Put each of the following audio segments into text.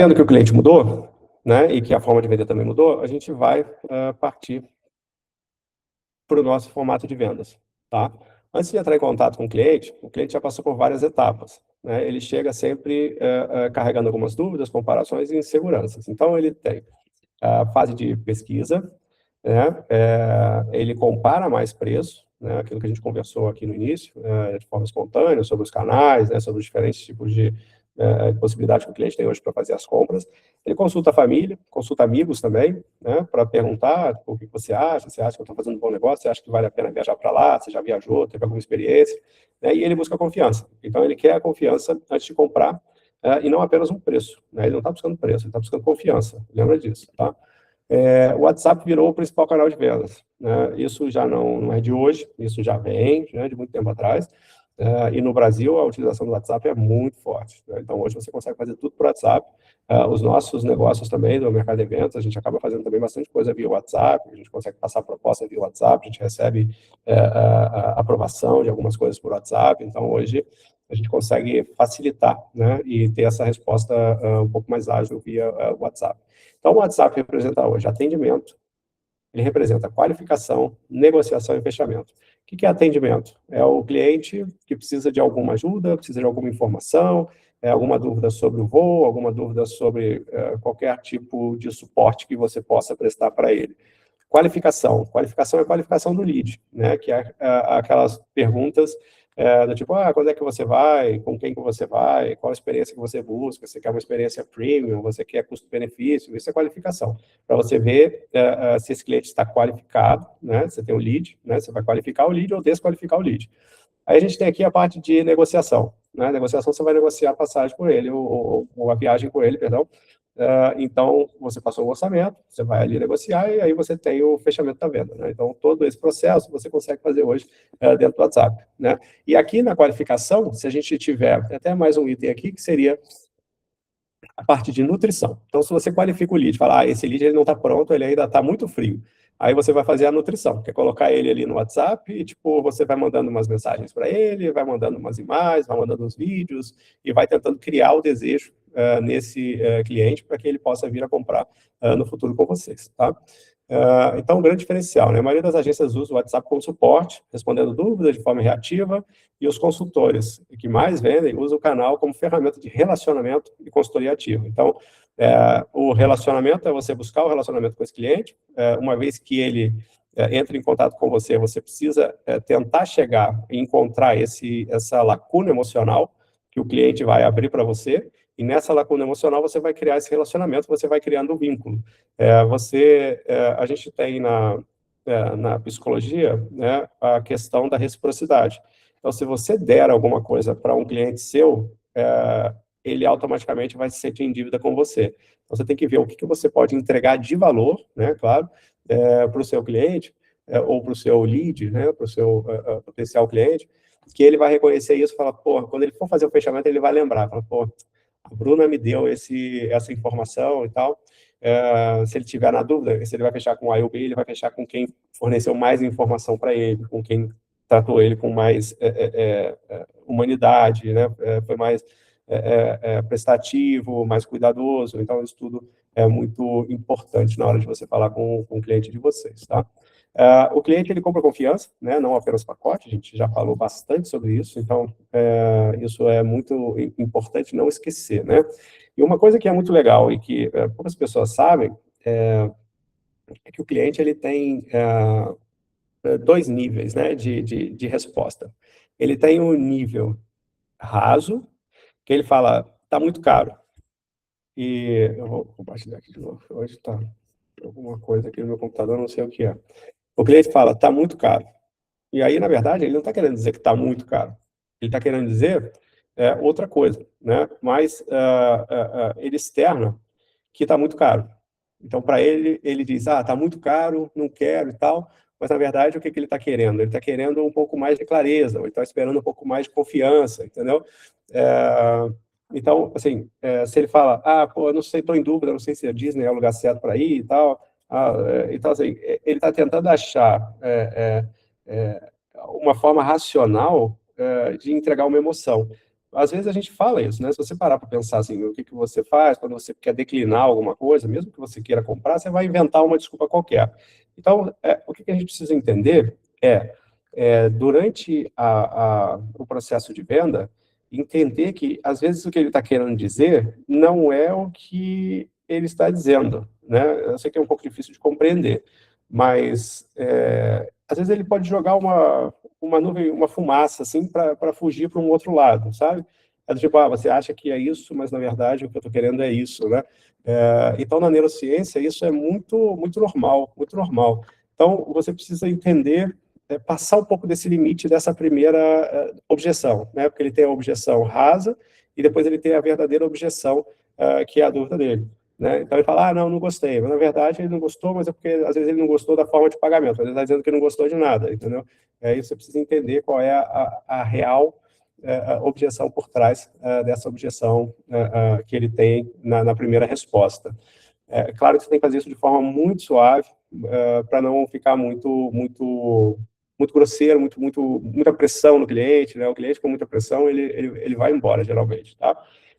Vendo que o cliente mudou, né, e que a forma de vender também mudou, a gente vai partir para o nosso formato de vendas, tá? Antes de entrar em contato com o cliente já passou por várias etapas, né? Ele chega sempre carregando algumas dúvidas, comparações e inseguranças. Então, ele tem a fase de pesquisa, né? Ele compara mais preço, né? Aquilo que a gente conversou aqui no início, de forma espontânea, sobre os canais, né? Sobre os diferentes tipos de possibilidade que o cliente tem hoje para fazer as compras. Ele consulta a família, consulta amigos também, né? Para perguntar o que você acha que eu estou fazendo um bom negócio, você acha que vale a pena viajar para lá, você já viajou, teve alguma experiência, né? E ele busca confiança. Então, ele quer a confiança antes de comprar, e não apenas um preço, né? Ele não está buscando preço, ele está buscando confiança. Lembra disso, tá? O WhatsApp virou o principal canal de vendas, né? Isso já não é de hoje, isso já vem, né, de muito tempo atrás. E no Brasil, a utilização do WhatsApp é muito forte, né? Então, hoje você consegue fazer tudo por WhatsApp. Os nossos negócios também, do mercado de eventos, a gente acaba fazendo também bastante coisa via WhatsApp, a gente consegue passar proposta via WhatsApp, a gente recebe a aprovação de algumas coisas por WhatsApp. Então, hoje, a gente consegue facilitar, né, e ter essa resposta um pouco mais ágil via WhatsApp. Então, o WhatsApp representa hoje atendimento, ele representa qualificação, negociação e fechamento. O que é atendimento? É o cliente que precisa de alguma ajuda, precisa de alguma informação, alguma dúvida sobre o voo, alguma dúvida sobre qualquer tipo de suporte que você possa prestar para ele. Qualificação. Qualificação é a qualificação do lead, né? Que é aquelas perguntas do tipo, quando é que você vai, com quem que você vai, qual a experiência que você busca, você quer uma experiência premium, você quer custo-benefício, isso é qualificação. Para você ver se esse cliente está qualificado, né? Você tem o lead, né? Você vai qualificar o lead ou desqualificar o lead. Aí a gente tem aqui a parte de negociação, né? Negociação, você vai negociar a passagem com ele, ou a viagem com ele, perdão. Então, você passou o orçamento, você vai ali negociar e aí você tem o fechamento da venda, né? Então, todo esse processo você consegue fazer hoje dentro do WhatsApp, né? E aqui na qualificação, se a gente tiver até mais um item aqui, que seria a parte de nutrição. Então, se você qualifica o lead, fala, esse lead ele não está pronto, ele ainda está muito frio. Aí você vai fazer a nutrição, que é colocar ele ali no WhatsApp e, tipo, você vai mandando umas mensagens para ele, vai mandando umas imagens, vai mandando uns vídeos e vai tentando criar o desejo nesse cliente para que ele possa vir a comprar no futuro com vocês, tá? Então, um grande diferencial, né? A maioria das agências usa o WhatsApp como suporte, respondendo dúvidas de forma reativa, e os consultores que mais vendem usam o canal como ferramenta de relacionamento e consultoria ativa. Então, o relacionamento é você buscar o relacionamento com esse cliente. Uma vez que ele entra em contato com você, você precisa tentar chegar e encontrar essa lacuna emocional que o cliente vai abrir para você, e nessa lacuna emocional você vai criar esse relacionamento, você vai criando um vínculo. A gente tem na psicologia, né, a questão da reciprocidade. Então, se você der alguma coisa para um cliente seu, ele automaticamente vai se sentir em dívida com você. Então, você tem que ver o que você pode entregar de valor, né, claro, para o seu cliente, ou para o seu lead, né, para o seu potencial cliente, que ele vai reconhecer isso e falar, pô, quando ele for fazer o fechamento, ele vai lembrar, fala, pô, a Bruna me deu essa informação e tal. Se ele tiver na dúvida, se ele vai fechar com A ou B, ele vai fechar com quem forneceu mais informação para ele, com quem tratou ele com mais humanidade, né? Foi mais prestativo, mais cuidadoso. Então, isso tudo é muito importante na hora de você falar com o cliente de vocês, tá? O cliente, ele compra confiança, né? Não apenas pacote, a gente já falou bastante sobre isso, então, isso é muito importante não esquecer, né? E uma coisa que é muito legal e que poucas pessoas sabem é que o cliente, ele tem dois níveis, né, de resposta. Ele tem um nível raso, que ele fala, está muito caro. E eu vou compartilhar aqui de novo, hoje está alguma coisa aqui no meu computador, não sei o que é. O cliente fala, está muito caro. E aí, na verdade, ele não está querendo dizer que está muito caro. Ele está querendo dizer outra coisa, né? Mas ele externa que está muito caro. Então, para ele, ele diz, está muito caro, não quero e tal. Mas, na verdade, o que ele está querendo? Ele está querendo um pouco mais de clareza, ou ele está esperando um pouco mais de confiança, entendeu? Então, assim, se ele fala, pô, eu não sei, estou em dúvida, não sei se a Disney é o lugar certo para ir e tal. Então, assim, ele está tentando achar uma forma racional de entregar uma emoção. às vezes a gente fala isso, né? Se você parar para pensar assim, o que que você faz quando você quer declinar alguma coisa, mesmo que você queira comprar, você vai inventar uma desculpa qualquer. Então, o que que a gente precisa entender durante o processo de venda, entender que, às vezes, o que ele está querendo dizer não é o que ele está dizendo, né? Eu sei que é um pouco difícil de compreender, mas, às vezes, ele pode jogar uma nuvem, uma fumaça, assim, para fugir para um outro lado, sabe? É do tipo, você acha que é isso, mas, na verdade, o que eu estou querendo é isso, né? Então, na neurociência, isso é muito, muito normal, muito normal. Então, você precisa entender, passar um pouco desse limite dessa primeira objeção, né? Porque ele tem a objeção rasa e depois ele tem a verdadeira objeção, que é a dúvida dele, né? Então ele fala, não, não gostei. Mas na verdade ele não gostou, mas é porque às vezes ele não gostou da forma de pagamento, mas ele está dizendo que não gostou de nada, entendeu? Aí você precisa entender qual é a real a objeção por trás dessa objeção que ele tem na primeira resposta. É claro que você tem que fazer isso de forma muito suave, para não ficar muito grosseiro, muita pressão no cliente, né? O cliente com muita pressão, ele vai embora, geralmente, tá?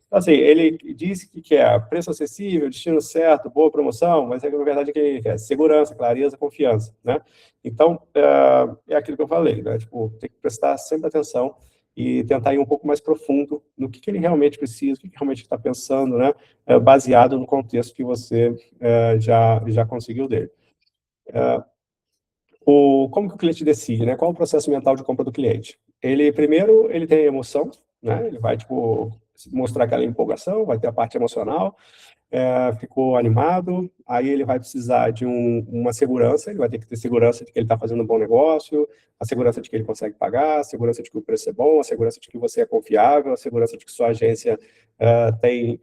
Então, assim, ele disse que quer preço acessível, destino certo, boa promoção, mas na verdade o que ele quer? Segurança, clareza, confiança, né? Então, é aquilo que eu falei, né? Tipo, tem que prestar sempre atenção e tentar ir um pouco mais profundo no que ele realmente precisa, o que ele realmente está pensando, né? Baseado no contexto que você já conseguiu dele. Como que o cliente decide, né? Qual o processo mental de compra do cliente? Primeiro, ele tem emoção, né? Ele vai, tipo, mostrar aquela empolgação, vai ter a parte emocional, ficou animado, aí ele vai precisar de uma segurança, ele vai ter que ter segurança de que ele está fazendo um bom negócio, a segurança de que ele consegue pagar, a segurança de que o preço é bom, a segurança de que você é confiável, a segurança de que sua agência tem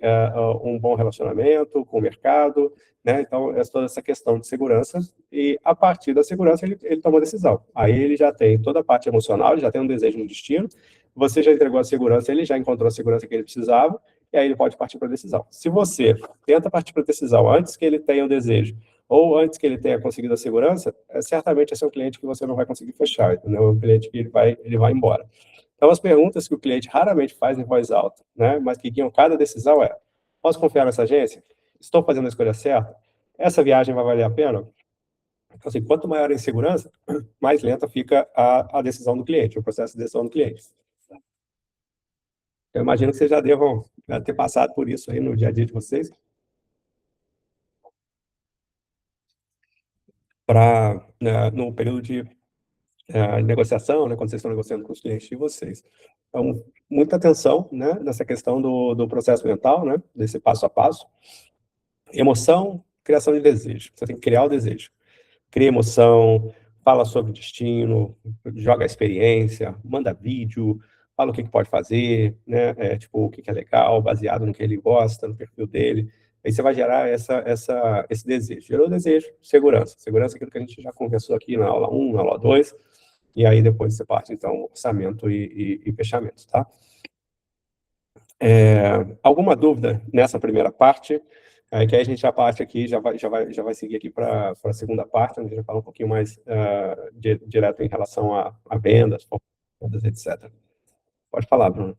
um bom relacionamento com o mercado, né? Então, é toda essa questão de segurança, e a partir da segurança ele toma a decisão. Aí ele já tem toda a parte emocional, ele já tem um desejo no destino, você já entregou a segurança, ele já encontrou a segurança que ele precisava, e aí ele pode partir para a decisão. Se você tenta partir para a decisão antes que ele tenha o desejo, ou antes que ele tenha conseguido a segurança, certamente esse é um cliente que você não vai conseguir fechar, entendeu? É um cliente que ele vai embora. Então, as perguntas que o cliente raramente faz em voz alta, né, mas que guiam cada decisão posso confiar nessa agência? Estou fazendo a escolha certa? Essa viagem vai valer a pena? Então, assim, quanto maior a insegurança, mais lenta fica a decisão do cliente, o processo de decisão do cliente. Eu imagino que vocês já devam ter passado por isso aí no dia a dia de vocês. No período de negociação, né, quando vocês estão negociando com os clientes de vocês. Então, muita atenção, né, nessa questão do processo mental, né, desse passo a passo. Emoção, criação de desejo. Você tem que criar o desejo. Cria emoção, fala sobre destino, joga a experiência, manda vídeo, fala o que pode fazer, né, tipo, o que é legal, baseado no que ele gosta, no perfil dele. Aí você vai gerar esse desejo. Gerou o desejo, segurança. Segurança é aquilo que a gente já conversou aqui na aula 1, na aula 2, e aí depois você parte, então, orçamento e fechamento, tá? Alguma dúvida nessa primeira parte? Que aí a gente já parte aqui, já vai seguir aqui para a segunda parte, onde a gente vai falar um pouquinho mais direto em relação a vendas, etc. Pode falar, Bruno.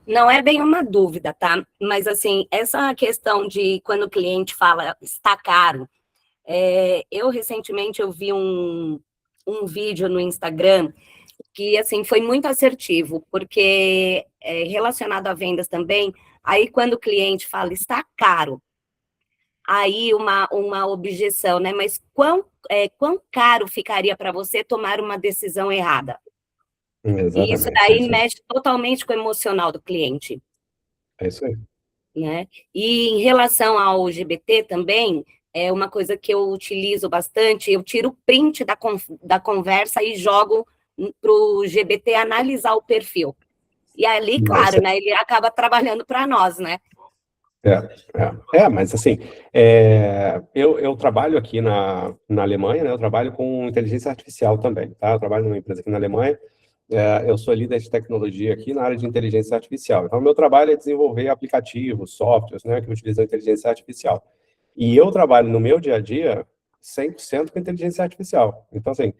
Não é bem uma dúvida, tá? Mas, assim, essa questão de quando o cliente fala está caro, eu recentemente eu vi um vídeo no Instagram que, assim, foi muito assertivo, porque relacionado a vendas também, aí quando o cliente fala está caro, aí uma objeção, né? Mas quão caro ficaria para você tomar uma decisão errada? E isso Exatamente. daí mexe totalmente com o emocional do cliente. É isso aí. Né? E em relação ao GBT também, é uma coisa que eu utilizo bastante, eu tiro o print da conversa e jogo para o GBT analisar o perfil. E ali, claro, né, ele acaba trabalhando para nós, né? Mas assim, eu trabalho aqui na Alemanha, né? Eu trabalho com inteligência artificial também, tá? Eu trabalho numa empresa aqui na Alemanha, eu sou líder de tecnologia aqui na área de inteligência artificial. Então, meu trabalho é desenvolver aplicativos, softwares, né, que utilizam inteligência artificial. E eu trabalho no meu dia a dia 100% com inteligência artificial. Então, assim,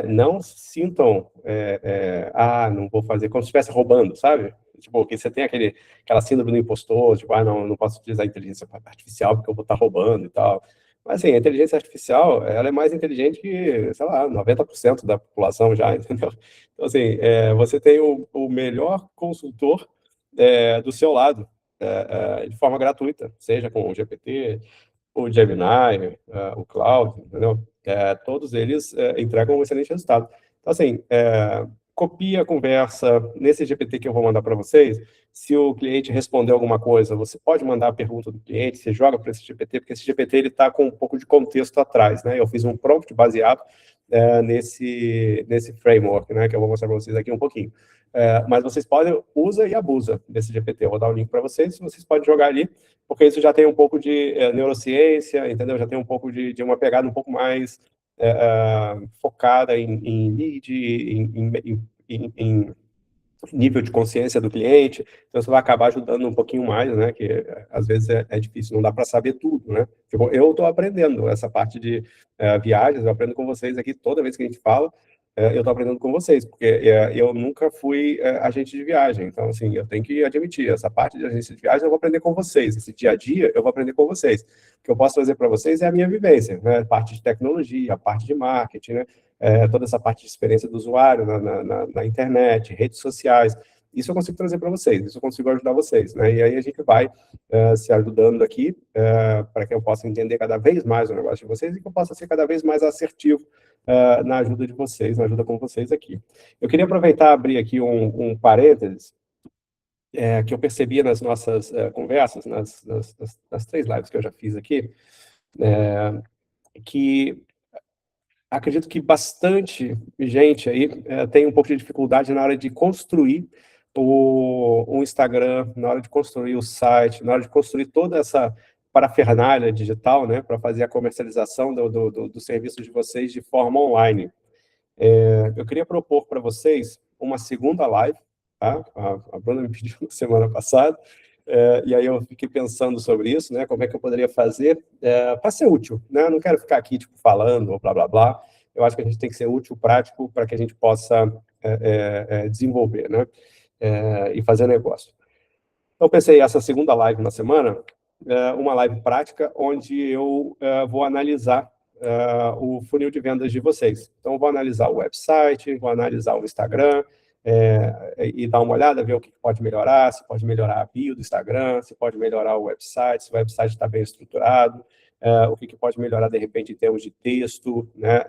não sintam, não vou fazer, como se estivesse roubando, sabe? Tipo, que você tem aquela síndrome do impostor, tipo, não posso utilizar a inteligência artificial porque eu vou estar roubando e tal. Mas, assim, a inteligência artificial, ela é mais inteligente que, sei lá, 90% da população já, entendeu? Então, assim, você tem o melhor consultor do seu lado, de forma gratuita, seja com o GPT, o Gemini, o Cloud, entendeu? Todos eles entregam um excelente resultado. Então, assim, copia a conversa nesse GPT que eu vou mandar para vocês. Se o cliente responder alguma coisa, você pode mandar a pergunta do cliente, você joga para esse GPT, porque esse GPT está com um pouco de contexto atrás, né? Eu fiz um prompt baseado nesse framework, né? Que eu vou mostrar para vocês aqui um pouquinho. Mas vocês podem, usa e abusa desse GPT. Eu vou dar o link para vocês podem jogar ali, porque isso já tem um pouco de neurociência, entendeu? Já tem um pouco de uma pegada um pouco mais focada em lead, em nível de consciência do cliente, então você vai acabar ajudando um pouquinho mais, né, que às vezes é difícil, não dá para saber tudo, né. Tipo, eu estou aprendendo essa parte de viagens, eu aprendo com vocês aqui, toda vez que a gente fala, eu estou aprendendo com vocês, porque eu nunca fui agente de viagem, então, assim, eu tenho que admitir, essa parte de agência de viagem eu vou aprender com vocês, esse dia a dia eu vou aprender com vocês. O que eu posso fazer para vocês é a minha vivência, né, a parte de tecnologia, a parte de marketing, né, toda essa parte de experiência do usuário na internet, redes sociais, isso eu consigo trazer para vocês, isso eu consigo ajudar vocês, né? E aí a gente vai se ajudando aqui para que eu possa entender cada vez mais o negócio de vocês e que eu possa ser cada vez mais assertivo na ajuda de vocês, na ajuda com vocês aqui. Eu queria aproveitar e abrir aqui um parênteses que eu percebi nas nossas conversas, nas 3 lives que eu já fiz aqui, que acredito que bastante gente aí tem um pouco de dificuldade na hora de construir o Instagram, na hora de construir o site, na hora de construir toda essa parafernália digital, né, para fazer a comercialização do serviço de vocês de forma online. Eu queria propor para vocês uma segunda live, tá? A Bruna me pediu na semana passada, e aí eu fiquei pensando sobre isso, né? Como é que eu poderia fazer para ser útil, né? Eu não quero ficar aqui, tipo, falando, ou blá, blá, blá. Eu acho que a gente tem que ser útil, prático, para que a gente possa desenvolver, né? E fazer negócio. Então, eu pensei essa segunda live na semana, uma live prática, onde eu vou analisar o funil de vendas de vocês. Então, eu vou analisar o website, vou analisar o Instagram, e dar uma olhada, ver o que pode melhorar, se pode melhorar a bio do Instagram, se pode melhorar o website, se o website está bem estruturado, o que pode melhorar, de repente, em termos de texto, né,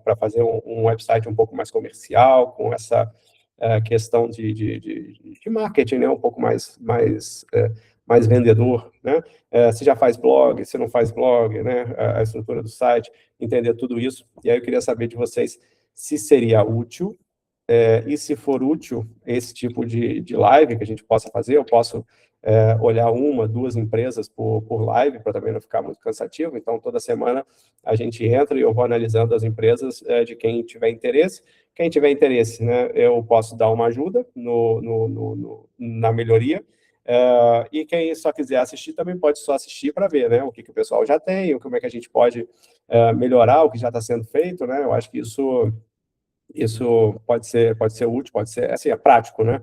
para fazer um website um pouco mais comercial, com essa questão de marketing, né, um pouco mais vendedor, né? Se já faz blog, se não faz blog, né? A estrutura do site, entender tudo isso. E aí eu queria saber de vocês se seria útil, e se for útil esse tipo de live que a gente possa fazer, eu posso olhar 1, 2 empresas por live, para também não ficar muito cansativo. Então, toda semana a gente entra e eu vou analisando as empresas de quem tiver interesse. Quem tiver interesse, né, eu posso dar uma ajuda na melhoria, e quem só quiser assistir também pode só assistir para ver, né, o que o pessoal já tem, como é que a gente pode melhorar o que já está sendo feito, né. Eu acho que isso pode ser útil, pode ser, assim, é prático, né?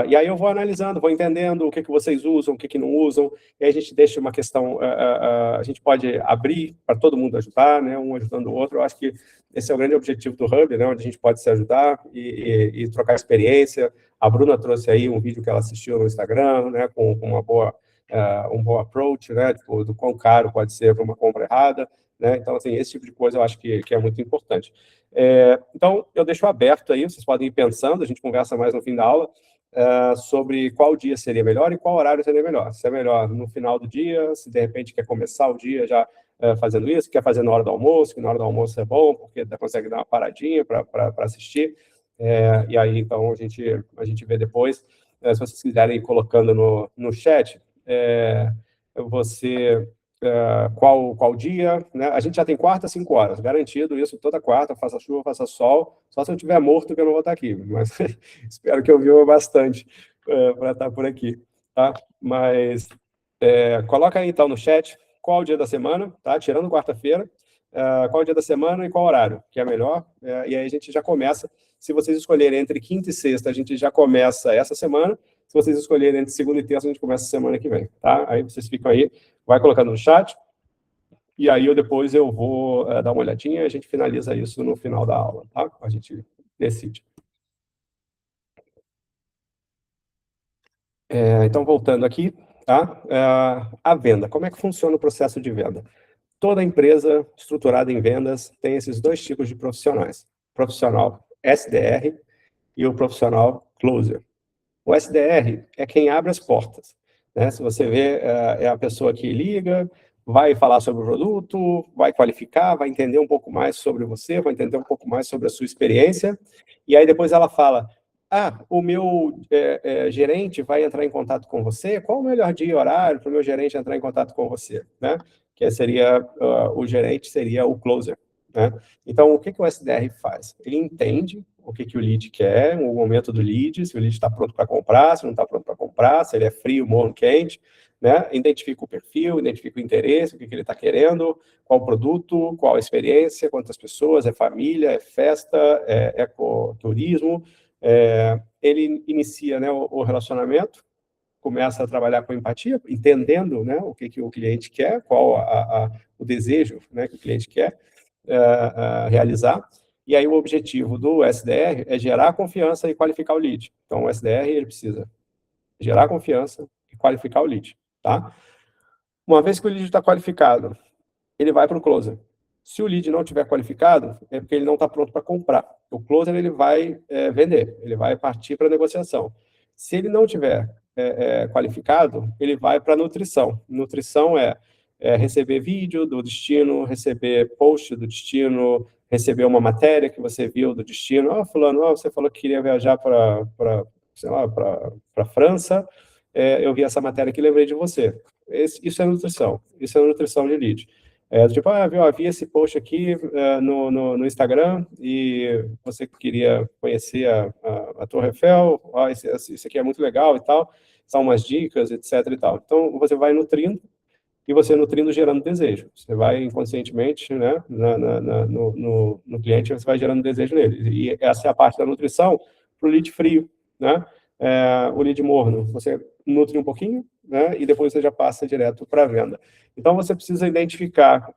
E aí eu vou analisando, vou entendendo o que vocês usam, o que não usam, e aí a gente deixa uma questão, a gente pode abrir para todo mundo ajudar, né? Um ajudando o outro. Eu acho que esse é o grande objetivo do Hub, né? Onde a gente pode se ajudar e trocar experiência. A Bruna trouxe aí um vídeo que ela assistiu no Instagram, né? Com uma boa, um bom approach, né? Tipo, do quão caro pode ser para uma compra errada, né? Então, assim, esse tipo de coisa eu acho que é muito importante. Então, eu deixo aberto aí, vocês podem ir pensando, a gente conversa mais no fim da aula, sobre qual dia seria melhor e qual horário seria melhor. Se é melhor no final do dia, se de repente quer começar o dia já fazendo isso, quer fazer na hora do almoço, que na hora do almoço é bom, porque consegue dar uma paradinha para assistir, e aí, então, a gente vê depois. Se vocês quiserem ir colocando no chat, você... qual dia, né? A gente já tem quarta, 5 horas, garantido isso toda quarta, faça chuva, faça sol, só se eu estiver morto que eu não vou estar aqui, mas espero que eu viva bastante para estar por aqui, tá? Mas coloca aí então no chat qual o dia da semana, tá? Tirando quarta-feira, qual dia da semana e qual horário, que é melhor, e aí a gente já começa. Se vocês escolherem entre quinta e sexta, a gente já começa essa semana. Se vocês escolherem entre segunda e terça, a gente começa semana que vem, tá? Aí vocês ficam aí, vai colocando no chat, e aí depois eu vou dar uma olhadinha e a gente finaliza isso no final da aula, tá? A gente decide. Então, voltando aqui, tá? A venda. Como é que funciona o processo de venda? Toda empresa estruturada em vendas tem esses dois tipos de profissionais. O profissional SDR e o profissional closer. O SDR é quem abre as portas, né? Se você vê, é a pessoa que liga, vai falar sobre o produto, vai qualificar, vai entender um pouco mais sobre você, vai entender um pouco mais sobre a sua experiência, e aí depois ela fala, o meu gerente vai entrar em contato com você, qual o melhor dia e horário para o meu gerente entrar em contato com você, né? Que seria, o gerente seria o closer, né? Então, o que o SDR faz? Ele entende o que o lead quer, o momento do lead, se o lead está pronto para comprar, se não está pronto para comprar, se ele é frio, morno, quente, né? Identifica o perfil, identifica o interesse, o que ele está querendo, qual o produto, qual a experiência, quantas pessoas, é família, é festa, é ecoturismo. Ele inicia, né, o relacionamento, começa a trabalhar com empatia, entendendo, né, o que o cliente quer, qual o desejo, né, que o cliente quer realizar. E aí o objetivo do SDR é gerar confiança e qualificar o lead. Então, o SDR ele precisa gerar confiança e qualificar o lead, tá? Uma vez que o lead está qualificado, ele vai para o closer. Se o lead não tiver qualificado, é porque ele não está pronto para comprar. O closer ele vai vender, ele vai partir para a negociação. Se ele não tiver qualificado, ele vai para a nutrição. Nutrição é receber vídeo do destino, receber post do destino, receber uma matéria que você viu do destino. Fulano, você falou que queria viajar para a França, eu vi essa matéria que lembrei de você. Isso é nutrição, isso é nutrição de lead. Tipo, eu vi esse post aqui no Instagram e você queria conhecer a Torre Eiffel, isso aqui é muito legal e tal, são umas dicas, etc e tal. Então, você vai nutrindo, e você nutrindo, gerando desejo. Você vai inconscientemente, né, no cliente, você vai gerando desejo nele. E essa é a parte da nutrição para o lead frio, né? O lead morno, você nutre um pouquinho, né, e depois você já passa direto para a venda. Então, você precisa identificar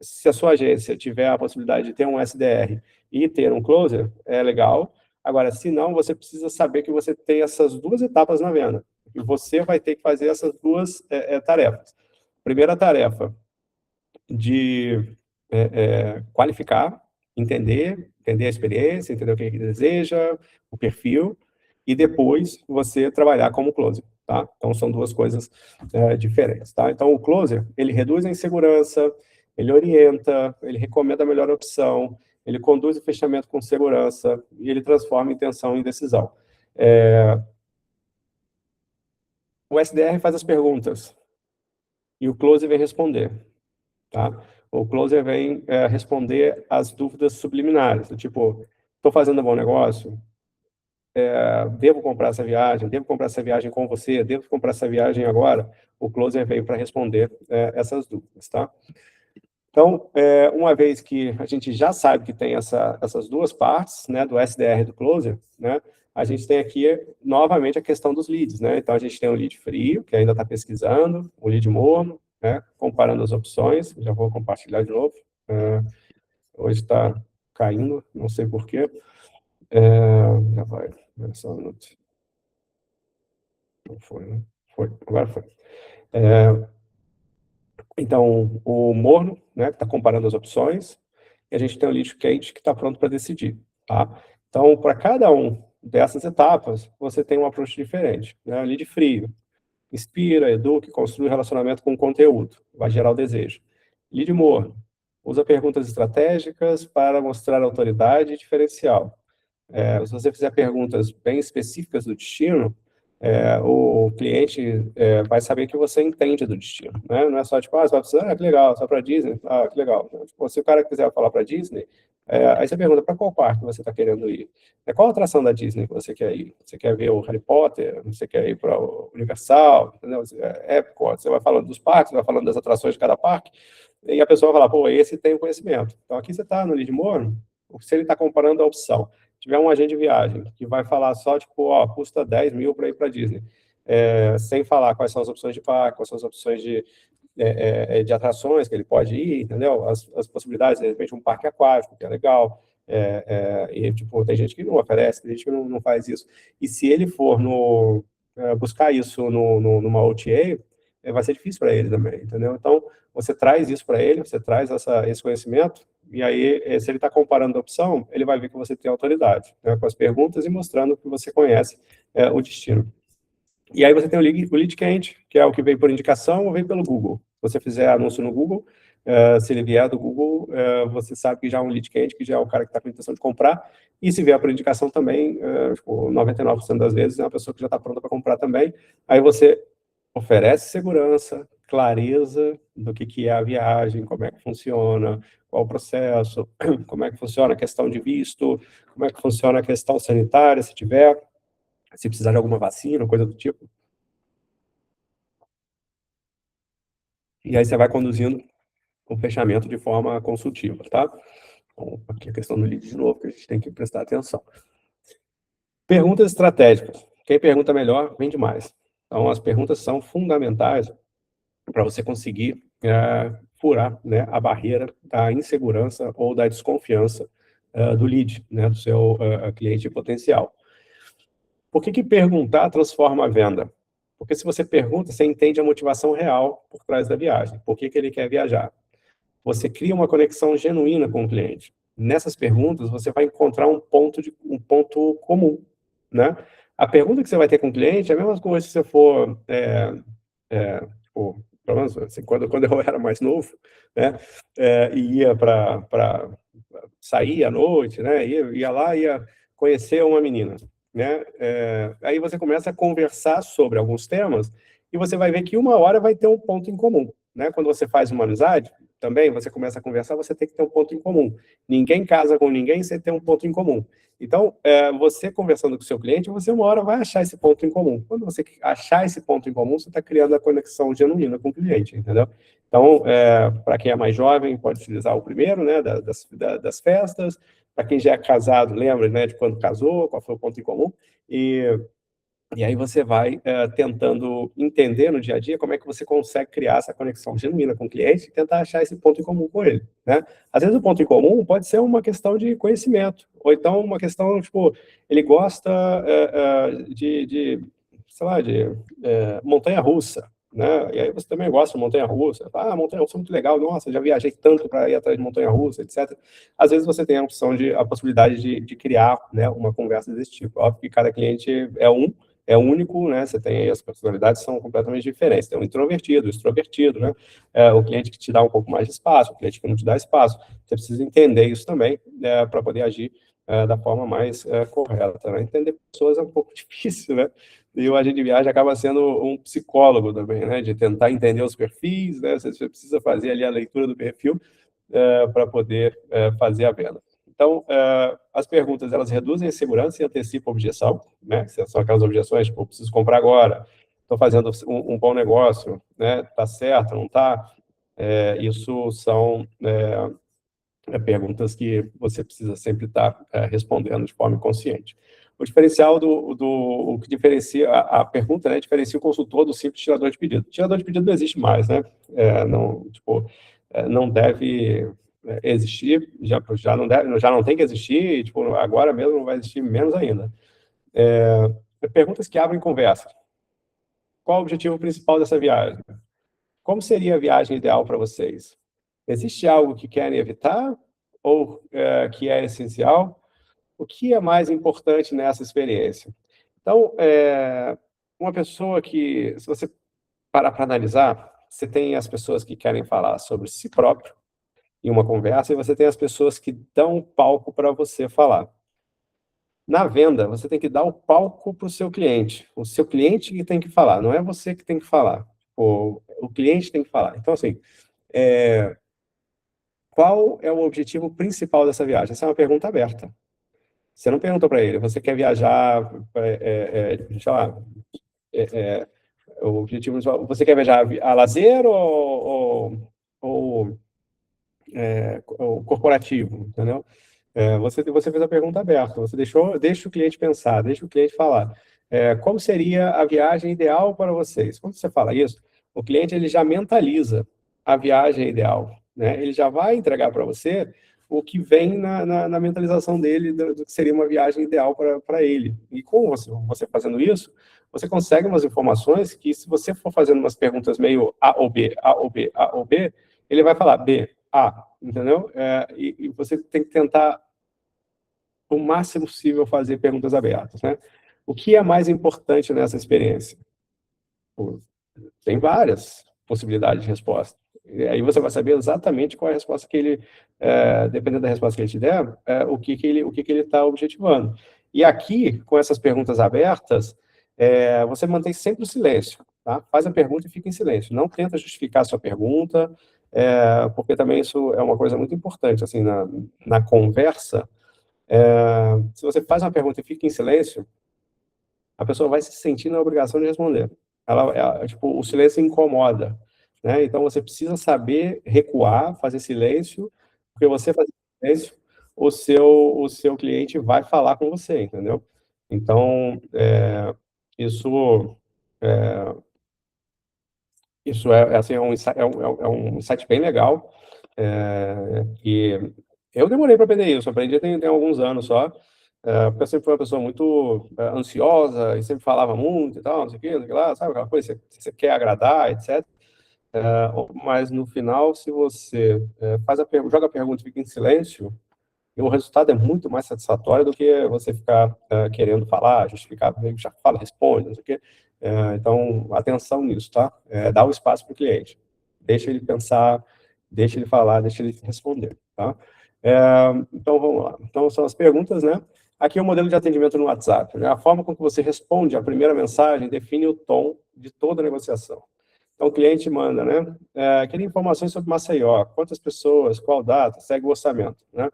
se a sua agência tiver a possibilidade de ter um SDR e ter um closer, é legal. Agora, se não, você precisa saber que você tem essas duas etapas na venda. E você vai ter que fazer essas duas tarefas. Primeira tarefa, de qualificar, entender a experiência, entender o que ele deseja, o perfil, e depois você trabalhar como closer, tá? Então, são duas coisas diferentes, tá? Então, o closer, ele reduz a insegurança, ele orienta, ele recomenda a melhor opção, ele conduz o fechamento com segurança, e ele transforma intenção em decisão. O SDR faz as perguntas, e o closer vem responder, tá? O closer vem responder as dúvidas subliminares, do tipo, estou fazendo um bom negócio? Devo comprar essa viagem? Devo comprar essa viagem com você? Devo comprar essa viagem agora? O closer veio para responder essas dúvidas, tá? Então, uma vez que a gente já sabe que tem essas duas partes, né, do SDR e do closer, né, a gente tem aqui, novamente, a questão dos leads, né? Então, a gente tem o lead frio, que ainda está pesquisando, o lead morno, né, comparando as opções. Já vou compartilhar de novo. Hoje está caindo, não sei porquê. Já vai, só um minuto. Não foi, né? Foi, agora foi. Então, o morno, né, que está comparando as opções, e a gente tem o lead quente, que está pronto para decidir, tá? Então, para cada um dessas etapas, você tem um approach diferente, né? Lead frio, inspira, educa e construi relacionamento com o conteúdo, vai gerar o desejo. Lead morno, usa perguntas estratégicas para mostrar autoridade e diferencial. Se você fizer perguntas bem específicas do destino, o cliente vai saber que você entende do destino, né? Não é só tipo, você vai precisar, que legal, só para Disney, que legal. Tipo, se o cara quiser falar para Disney, aí você pergunta para qual parque você está querendo ir. Qual atração da Disney que você quer ir? Você quer ver o Harry Potter? Você quer ir para o Universal? Entendeu? Epcot, você vai falando dos parques, vai falando das atrações de cada parque, e a pessoa vai falar, pô, esse tem o conhecimento. Então, aqui você está no Lead More, se ele está comparando a opção, tiver um agente de viagem que vai falar só, tipo, custa 10 mil para ir para Disney, sem falar quais são as opções de parque, quais são as opções de atrações que ele pode ir, entendeu? As possibilidades, de repente, um parque aquático, que é legal, e, tipo, tem gente que não oferece, tem gente que não faz isso. E se ele for buscar isso numa OTA, vai ser difícil para ele também, entendeu? Então, você traz isso para ele, você traz esse conhecimento, e aí, se ele está comparando a opção, ele vai ver que você tem autoridade, né, com as perguntas e mostrando que você conhece o destino. E aí você tem o lead quente, que é o que veio por indicação ou veio pelo Google. Se você fizer anúncio no Google, se ele vier do Google, você sabe que já é um lead quente, que já é o cara que está com a intenção de comprar, e se vier por indicação também, tipo, 99% das vezes é uma pessoa que já está pronta para comprar também. Aí você oferece segurança, clareza do que é a viagem, como é que funciona, qual o processo, como é que funciona a questão de visto, como é que funciona a questão sanitária, se tiver, se precisar de alguma vacina, coisa do tipo. E aí você vai conduzindo o fechamento de forma consultiva, tá? Então, aqui a questão do lead de novo, que a gente tem que prestar atenção. Perguntas estratégicas. Quem pergunta melhor, vende mais. Então, as perguntas são fundamentais para você conseguir furar, né, a barreira da insegurança ou da desconfiança do lead, né, do seu cliente potencial. Por que perguntar transforma a venda? Porque se você pergunta, você entende a motivação real por trás da viagem. Por que ele quer viajar? Você cria uma conexão genuína com o cliente. Nessas perguntas, você vai encontrar um ponto comum, né? A pergunta que você vai ter com o cliente é a mesma coisa se você for pelo menos assim, quando eu era mais novo, né, e ia para sair à noite, né, ia lá, ia conhecer uma menina, né, aí você começa a conversar sobre alguns temas e você vai ver que uma hora vai ter um ponto em comum, né, quando você faz uma amizade, também você começa a conversar, você tem que ter um ponto em comum. Ninguém casa com ninguém sem ter um ponto em comum. Então, você conversando com o seu cliente, você uma hora vai achar esse ponto em comum. Quando você achar esse ponto em comum, você está criando a conexão genuína com o cliente, entendeu? Então, para quem é mais jovem, pode utilizar o primeiro, né, das festas. Para quem já é casado, lembra, né, de quando casou, qual foi o ponto em comum. E aí você vai tentando entender no dia a dia como é que você consegue criar essa conexão genuína com o cliente e tentar achar esse ponto em comum com ele, né? Às vezes o ponto em comum pode ser uma questão de conhecimento, ou então uma questão, tipo, ele gosta sei lá, de montanha-russa, né? E aí você também gosta de montanha-russa. Montanha-russa é muito legal, nossa, já viajei tanto para ir atrás de montanha-russa, etc. Às vezes você tem a possibilidade de criar, né, uma conversa desse tipo. Óbvio que cada cliente é único, né? Você tem aí, as personalidades são completamente diferentes. Tem o introvertido, o extrovertido, né? O cliente que te dá um pouco mais de espaço, o cliente que não te dá espaço. Você precisa entender isso também, para poder agir da forma mais correta, né? Entender pessoas é um pouco difícil, né? E o agente de viagem acaba sendo um psicólogo também, né? De tentar entender os perfis, né? Você precisa fazer ali a leitura do perfil para poder fazer a venda. Então, as perguntas, elas reduzem a insegurança e antecipam a objeção, né? São aquelas objeções, tipo, preciso comprar agora, estou fazendo um bom negócio, né? Tá certo, não tá? Isso são perguntas que você precisa sempre estar respondendo de forma consciente. O diferencial o que diferencia, a pergunta, né, diferencia o consultor do simples tirador de pedido. O tirador de pedido não existe mais, né? Não deve existir, já não tem que existir, e, tipo, agora mesmo não vai existir menos ainda. Perguntas que abrem conversa. Qual o objetivo principal dessa viagem? Como seria a viagem ideal para vocês? Existe algo que querem evitar ou que é essencial? O que é mais importante nessa experiência? Então, uma pessoa que, se você parar para analisar, você tem as pessoas que querem falar sobre si próprio em uma conversa e você tem as pessoas que dão palco para você falar. Na venda, você tem que dar o palco para o seu cliente. O seu cliente que tem que falar, não é você que tem que falar. O cliente tem que falar. Então, assim, qual é o objetivo principal dessa viagem? Essa é uma pergunta aberta. Você não perguntou para ele, você quer viajar, sei lá, o objetivo, você quer viajar a lazer ou corporativo, entendeu? Você fez a pergunta aberta, você deixa o cliente pensar, deixa o cliente falar. Como seria a viagem ideal para vocês? Quando você fala isso, o cliente ele já mentaliza a viagem ideal, né? Ele já vai entregar para você o que vem na mentalização dele do que seria uma viagem ideal para ele. E com você fazendo isso, você consegue umas informações que, se você for fazendo umas perguntas meio A ou B, A ou B, A ou B, ele vai falar B, A, entendeu? E você tem que tentar o máximo possível fazer perguntas abertas, né? O que é mais importante nessa experiência? Pô, tem várias possibilidades de resposta. E aí você vai saber exatamente qual é a resposta que ele, dependendo da resposta que ele te der, o que ele está objetivando. E aqui, com essas perguntas abertas, você mantém sempre o silêncio, tá? Faz a pergunta e fica em silêncio. Não tenta justificar a sua pergunta, porque também isso é uma coisa muito importante, assim, na conversa. Se você faz uma pergunta e fica em silêncio, a pessoa vai se sentir na obrigação de responder. Tipo, o silêncio incomoda, né? Então, você precisa saber recuar, fazer silêncio, porque você fazer silêncio, o seu cliente vai falar com você, entendeu? Então, isso, é, isso assim, é um insight bem legal, e eu demorei para aprender isso, aprendi tem alguns anos só, porque eu sempre fui uma pessoa muito ansiosa e sempre falava muito e tal, não sei o que, não sei o que lá, sabe aquela coisa, você quer agradar, etc. Mas no final, se você joga a pergunta e fica em silêncio, e o resultado é muito mais satisfatório do que você ficar querendo falar, justificar, já fala, responde, não sei o quê. Então, atenção nisso, tá? Dá o espaço para o cliente. Deixa ele pensar, deixa ele falar, deixa ele responder, tá? Então, vamos lá. Então, são as perguntas, né? Aqui é o modelo de atendimento no WhatsApp, né? A forma com que você responde a primeira mensagem define o tom de toda a negociação. Então, o cliente manda, né? Queria informações sobre Maceió, quantas pessoas, qual data, segue o orçamento, né?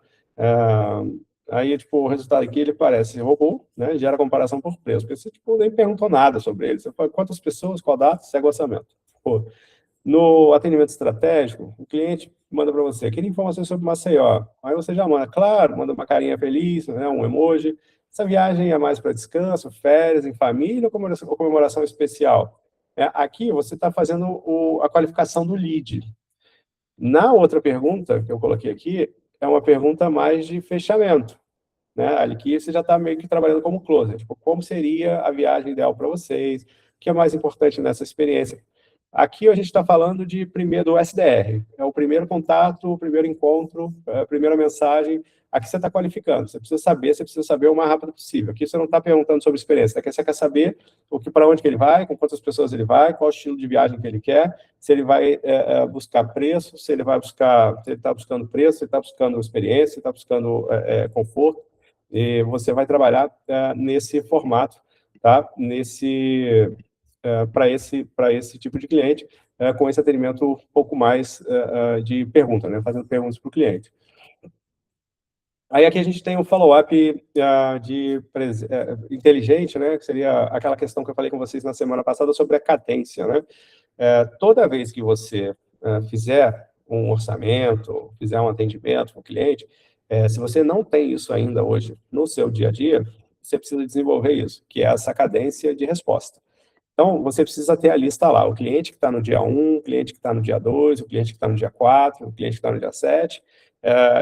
Aí, tipo, o resultado aqui, ele parece robô, né? Gera comparação por preço, porque você, tipo, nem perguntou nada sobre ele. Você fala, quantas pessoas, qual data, segue o orçamento. Pô, no atendimento estratégico, o cliente manda para você, queria informações sobre Maceió. Aí você já manda, claro, manda uma carinha feliz, né? Um emoji. Essa viagem é mais para descanso, férias, em família ou comemoração especial? Aqui você está fazendo a qualificação do lead. Na outra pergunta que eu coloquei aqui, é uma pergunta mais de fechamento, né? Aqui você já está meio que trabalhando como closer, tipo, como seria a viagem ideal para vocês, o que é mais importante nessa experiência. Aqui a gente está falando de primeiro do SDR, é o primeiro contato, o primeiro encontro, a primeira mensagem. Aqui você está qualificando, você precisa saber o mais rápido possível. Aqui você não está perguntando sobre experiência, aqui você quer saber para onde que ele vai, com quantas pessoas ele vai, qual o estilo de viagem que ele quer, se ele vai buscar preço, se ele está buscando preço, se ele está buscando experiência, se ele está buscando conforto, e você vai trabalhar nesse formato, tá? Para esse tipo de cliente, com esse atendimento um pouco mais de pergunta, né? Fazendo perguntas para o cliente. Aí aqui a gente tem um follow-up inteligente, né? Que seria aquela questão que eu falei com vocês na semana passada sobre a cadência, né? Toda vez que você fizer um orçamento, fizer um atendimento com o cliente, se você não tem isso ainda hoje no seu dia a dia, você precisa desenvolver isso, que é essa cadência de resposta. Então, você precisa ter a lista lá, o cliente que está no dia 1, o cliente que está no dia 2, o cliente que está no dia 4, o cliente que está no dia 7,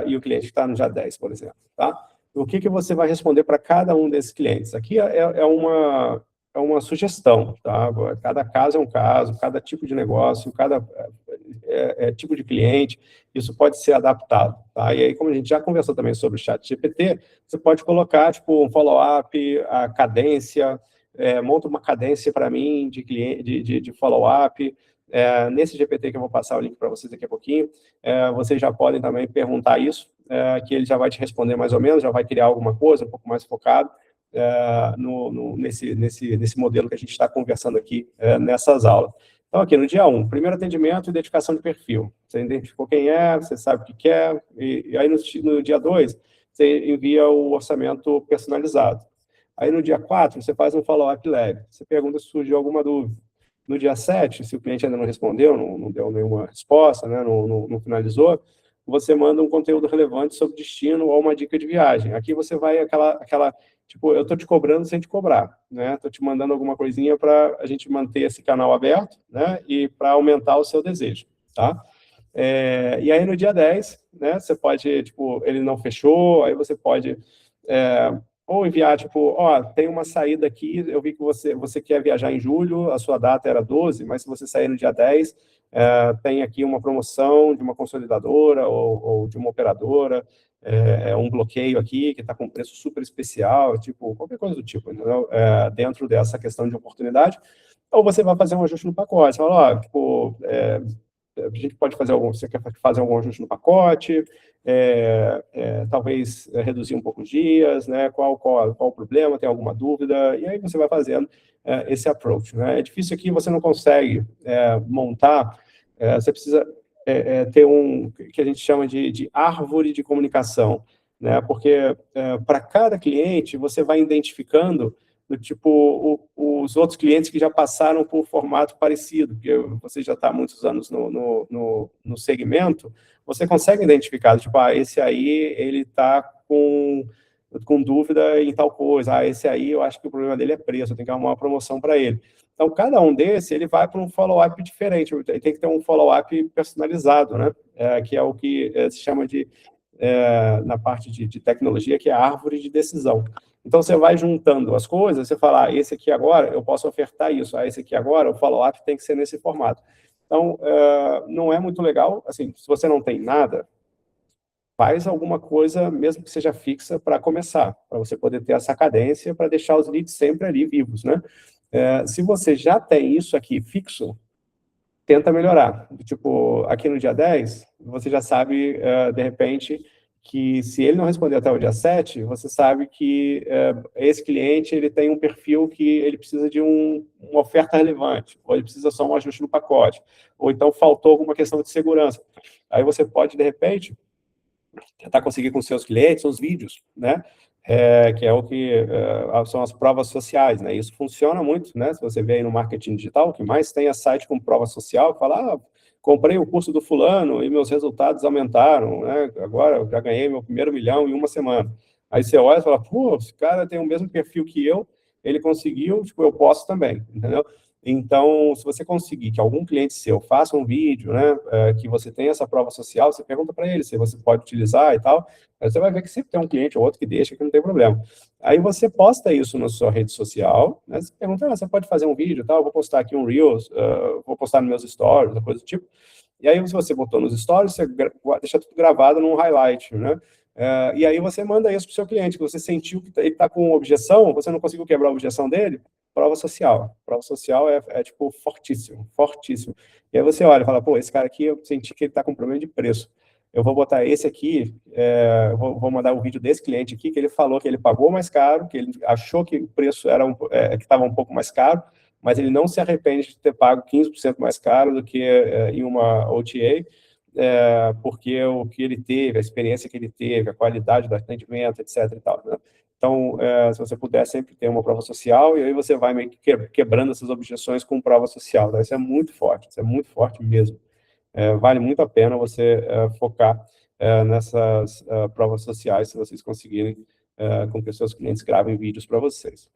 e o cliente que está no dia 10, por exemplo, tá? O que você vai responder para cada um desses clientes? Aqui é uma sugestão, tá? Cada caso é um caso, cada tipo de negócio, cada tipo de cliente, isso pode ser adaptado, tá? E aí, como a gente já conversou também sobre o ChatGPT, você pode colocar, tipo, um follow-up, a cadência, monta uma cadência para mim de follow-up. Nesse GPT que eu vou passar o link para vocês daqui a pouquinho, vocês já podem também perguntar isso, que ele já vai te responder mais ou menos, já vai criar alguma coisa um pouco mais focado nesse modelo que a gente está conversando aqui nessas aulas. Então, aqui no dia 1, primeiro atendimento, identificação de perfil. Você identificou quem é, você sabe o que quer, e aí no dia 2, você envia o orçamento personalizado. Aí no dia 4, você faz um follow-up leve. Você pergunta se surgiu alguma dúvida. No dia 7, se o cliente ainda não respondeu, não deu nenhuma resposta, né, não finalizou, você manda um conteúdo relevante sobre destino ou uma dica de viagem. Aqui você vai tipo, eu estou te cobrando sem te cobrar, né? Estou te mandando alguma coisinha para a gente manter esse canal aberto, né? E para aumentar o seu desejo, tá? E aí no dia 10, né? Você pode, tipo, ele não fechou, aí você pode ou enviar, tipo, ó, tem uma saída aqui, eu vi que você quer viajar em julho, a sua data era 12, mas se você sair no dia 10, tem aqui uma promoção de uma consolidadora ou de uma operadora, um bloqueio aqui que está com preço super especial, tipo, qualquer coisa do tipo, entendeu? Dentro dessa questão de oportunidade, ou você vai fazer um ajuste no pacote, você fala, ó, tipo, a gente pode fazer você quer fazer algum ajuste no pacote, talvez reduzir um pouco os dias, né? Qual o problema, tem alguma dúvida, e aí você vai fazendo esse approach, né? É difícil aqui, você não consegue montar, você precisa ter que a gente chama de árvore de comunicação, né? Porque para cada cliente, você vai identificando do tipo os outros clientes que já passaram por formato parecido, porque você já está há muitos anos no segmento, você consegue identificar, tipo, esse aí, ele está com dúvida em tal coisa, esse aí, eu acho que o problema dele é preço, eu tenho que arrumar uma promoção para ele. Então, cada um desse, ele vai para um follow-up diferente, ele tem que ter um follow-up personalizado, né? Que é o que se chama na parte de tecnologia, que é a árvore de decisão. Então, você vai juntando as coisas, você fala, esse aqui agora, eu posso ofertar isso, esse aqui agora, o follow-up tem que ser nesse formato. Então, não é muito legal, assim, se você não tem nada, faz alguma coisa, mesmo que seja fixa, para começar, para você poder ter essa cadência, para deixar os leads sempre ali vivos, né? Se você já tem isso aqui fixo, tenta melhorar. Tipo, aqui no dia 10, você já sabe, de repente, que se ele não responder até o dia 7, você sabe que esse cliente ele tem um perfil que ele precisa de uma oferta relevante, ou ele precisa só um ajuste no pacote, ou então faltou alguma questão de segurança. Aí você pode, de repente, tentar conseguir com seus clientes os vídeos, né? Que é o que são as provas sociais, né? Isso funciona muito, né? Se você vê aí no marketing digital, o que mais tem é site com prova social, que fala, comprei o curso do fulano e meus resultados aumentaram, né? Agora eu já ganhei meu primeiro milhão em uma semana. Aí você olha e fala, pô, esse cara tem o mesmo perfil que eu, ele conseguiu, tipo, eu posso também, entendeu? Então, se você conseguir que algum cliente seu faça um vídeo, né, que você tem essa prova social, você pergunta para ele se você pode utilizar e tal, aí você vai ver que sempre tem um cliente ou outro que deixa, que não tem problema. Aí você posta isso na sua rede social, né, você pergunta, você pode fazer um vídeo e tal, eu vou postar aqui um Reels, vou postar nos meus stories, coisa do tipo. E aí, se você botou nos stories, você deixa tudo gravado num highlight, né? E aí você manda isso para o seu cliente, que você sentiu que ele está com objeção, você não conseguiu quebrar a objeção dele, prova social. Prova social tipo, fortíssimo, fortíssimo. E aí você olha e fala, pô, esse cara aqui, eu senti que ele está com problema de preço. Eu vou botar esse aqui, vou mandar o vídeo desse cliente aqui, que ele falou que ele pagou mais caro, que ele achou que o preço que estava um pouco mais caro, mas ele não se arrepende de ter pago 15% mais caro do que em uma OTA, porque o que ele teve, a experiência que ele teve, a qualidade do atendimento, etc. E tal, né? Então, se você puder sempre ter uma prova social, e aí você vai meio que quebrando essas objeções com prova social. Tá? Isso é muito forte mesmo. Vale muito a pena você focar nessas provas sociais, se vocês conseguirem com que seus clientes gravem vídeos para vocês.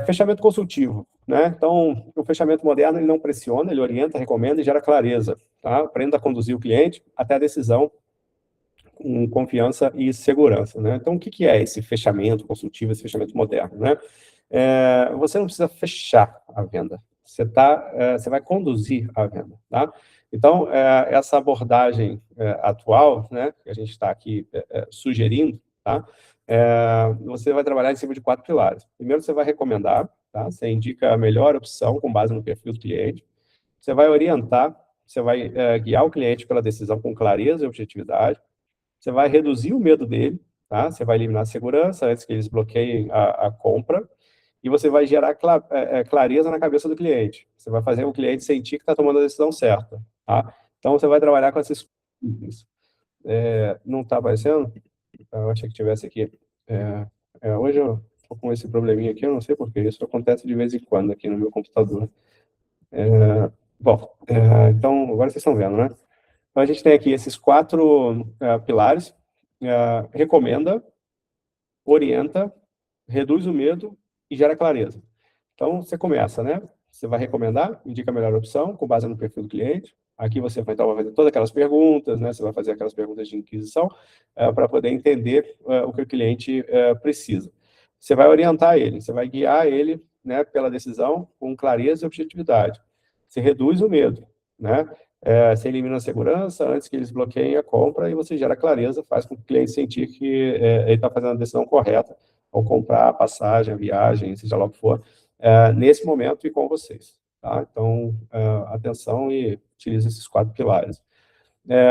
Fechamento consultivo, né? Então, o fechamento moderno, ele não pressiona, ele orienta, recomenda e gera clareza, tá? Aprenda a conduzir o cliente até a decisão com confiança e segurança, né? Então, o que é esse fechamento consultivo, esse fechamento moderno, né? Você não precisa fechar a venda, você vai conduzir a venda, tá? Então, essa abordagem atual, né, que a gente está aqui sugerindo, tá? Você vai trabalhar em cima de 4 pilares. Primeiro, você vai recomendar, tá? Você indica a melhor opção com base no perfil do cliente. Você vai orientar, você vai guiar o cliente pela decisão com clareza e objetividade. você vai reduzir o medo dele, tá? Você vai eliminar a segurança antes que eles bloqueiem a compra, e você vai gerar clareza na cabeça do cliente. Você vai fazer o cliente sentir que está tomando a decisão certa, tá? Então, você vai trabalhar com esses itens. Não está aparecendo? Eu achei que tivesse aqui. Hoje eu estou com esse probleminha aqui, eu não sei por quê. Isso acontece de vez em quando aqui no meu computador. Então, agora vocês estão vendo, né? Então, a gente tem aqui esses 4 pilares. Recomenda, orienta, reduz o medo e gera clareza. Então, você começa, né? Você vai recomendar, indica a melhor opção, com base no perfil do cliente. Aqui você vai, então, vai fazer todas aquelas perguntas, né? Você vai fazer aquelas perguntas de inquisição para poder entender o que o cliente precisa. Você vai orientar ele, você vai guiar ele, né, pela decisão com clareza e objetividade. Você reduz o medo, né? Você elimina a segurança antes que eles bloqueiem a compra e você gera clareza, faz com que o cliente sentir que ele está fazendo a decisão correta ao comprar a passagem, a viagem, seja lá o que for, nesse momento e com vocês. Tá? Então, atenção e utilize esses 4 pilares.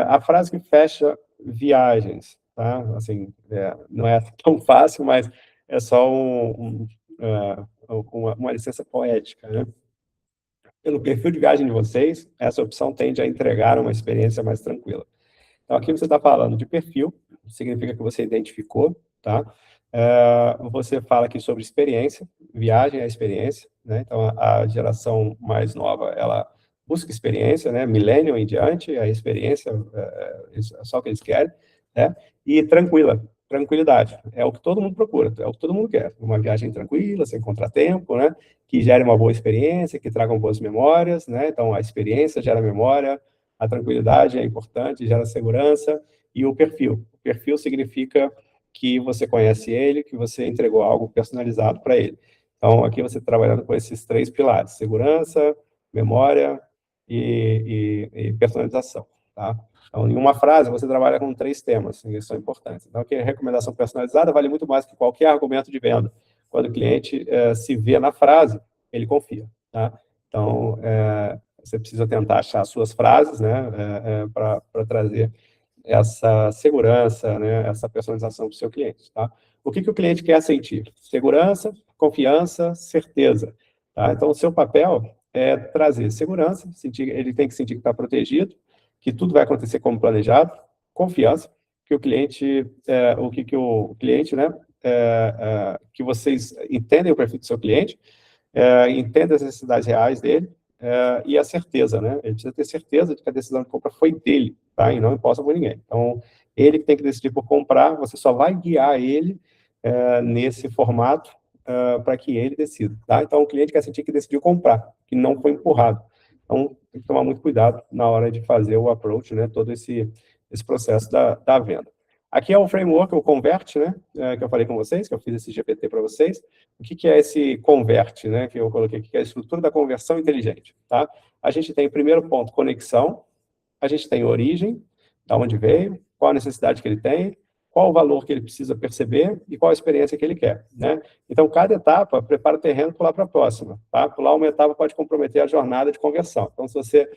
A frase que fecha viagens, tá? Assim, não é tão fácil, mas é só uma licença poética, né? Pelo perfil de viagem de vocês, essa opção tende a entregar uma experiência mais tranquila. Então, aqui você está falando de perfil, significa que você identificou, tá? Você fala aqui sobre experiência, viagem é experiência, né? Então, a geração mais nova, ela busca experiência, né? Millennial em diante, a experiência é só o que eles querem, né? E tranquilidade, é o que todo mundo procura, é o que todo mundo quer, uma viagem tranquila, sem contratempo, né? Que gere uma boa experiência, que tragam boas memórias, né? Então, a experiência gera memória, a tranquilidade é importante, gera segurança, e o perfil. O perfil significa que você conhece ele, que você entregou algo personalizado para ele. Então, aqui você está trabalhando com esses 3 pilares: segurança, memória e personalização, tá? Então, em uma frase, você trabalha com 3 temas, que são importantes. Então, aqui a recomendação personalizada vale muito mais que qualquer argumento de venda. Quando o cliente se vê na frase, ele confia, tá? Então, você precisa tentar achar as suas frases, né, para trazer essa segurança, né, essa personalização para o seu cliente, tá? O que o cliente quer sentir? Segurança, confiança, certeza, tá? Então, o seu papel é trazer segurança, ele tem que sentir que está protegido, que tudo vai acontecer como planejado, confiança, que o cliente, o cliente, né, que vocês entendem o perfil do seu cliente, entendem as necessidades reais dele, e a certeza, né? Ele precisa ter certeza de que a decisão de compra foi dele, tá? E não imposta por ninguém. Então, ele que tem que decidir por comprar, você só vai guiar ele nesse formato para que ele decida, tá? Então, o cliente quer sentir que decidiu comprar, que não foi empurrado. Então, tem que tomar muito cuidado na hora de fazer o approach, né? Todo esse processo da venda. Aqui é o framework, o Convert, né? Que eu falei com vocês, que eu fiz esse GPT para vocês. O que é esse Convert, né? Que eu coloquei aqui, que é a estrutura da conversão inteligente, tá? A gente tem, primeiro ponto, conexão. A gente tem origem, da onde veio, qual a necessidade que ele tem, qual o valor que ele precisa perceber e qual a experiência que ele quer, né? Então, cada etapa prepara o terreno para pular para a próxima, tá? Pular uma etapa pode comprometer a jornada de conversão. Então, se você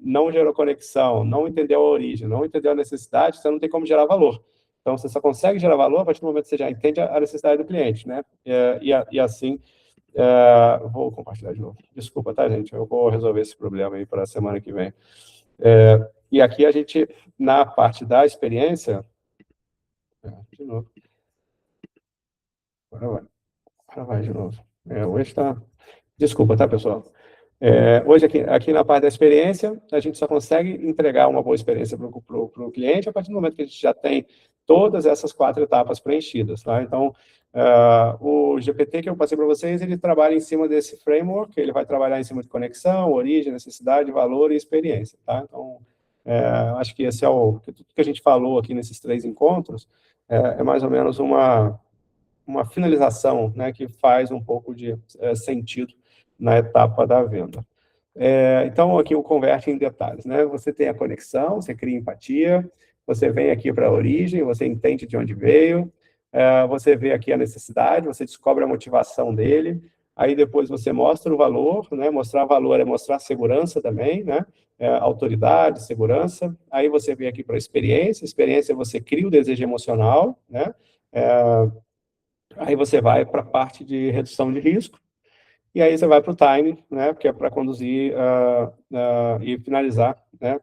não gerou conexão, não entendeu a origem, não entendeu a necessidade, você não tem como gerar valor. Então, você só consegue gerar valor a partir do momento que você já entende a necessidade do cliente, né? E assim, vou compartilhar de novo. Desculpa, tá, gente? Eu vou resolver esse problema aí para a semana que vem. E aqui a gente, na parte da experiência... De novo. Agora vai de novo. Hoje está... Desculpa, tá, pessoal? Hoje, aqui na parte da experiência, a gente só consegue entregar uma boa experiência para o cliente a partir do momento que a gente já tem todas essas 4 etapas preenchidas, tá? Então, o GPT que eu passei para vocês, ele trabalha em cima desse framework, ele vai trabalhar em cima de conexão, origem, necessidade, valor e experiência, tá? Então, acho que esse tudo que a gente falou aqui nesses 3 encontros, é mais ou menos uma finalização, né, que faz um pouco de sentido na etapa da venda. Então, aqui o converte em detalhes, né? Você tem a conexão, você cria empatia, você vem aqui para a origem, você entende de onde veio, você vê aqui a necessidade, você descobre a motivação dele, aí depois você mostra o valor, né? Mostrar valor é mostrar segurança também, né? Autoridade, segurança. Aí você vem aqui para experiência você cria o desejo emocional, né? Aí você vai para a parte de redução de risco, e aí você vai para o time, né? Que é para conduzir e finalizar, né?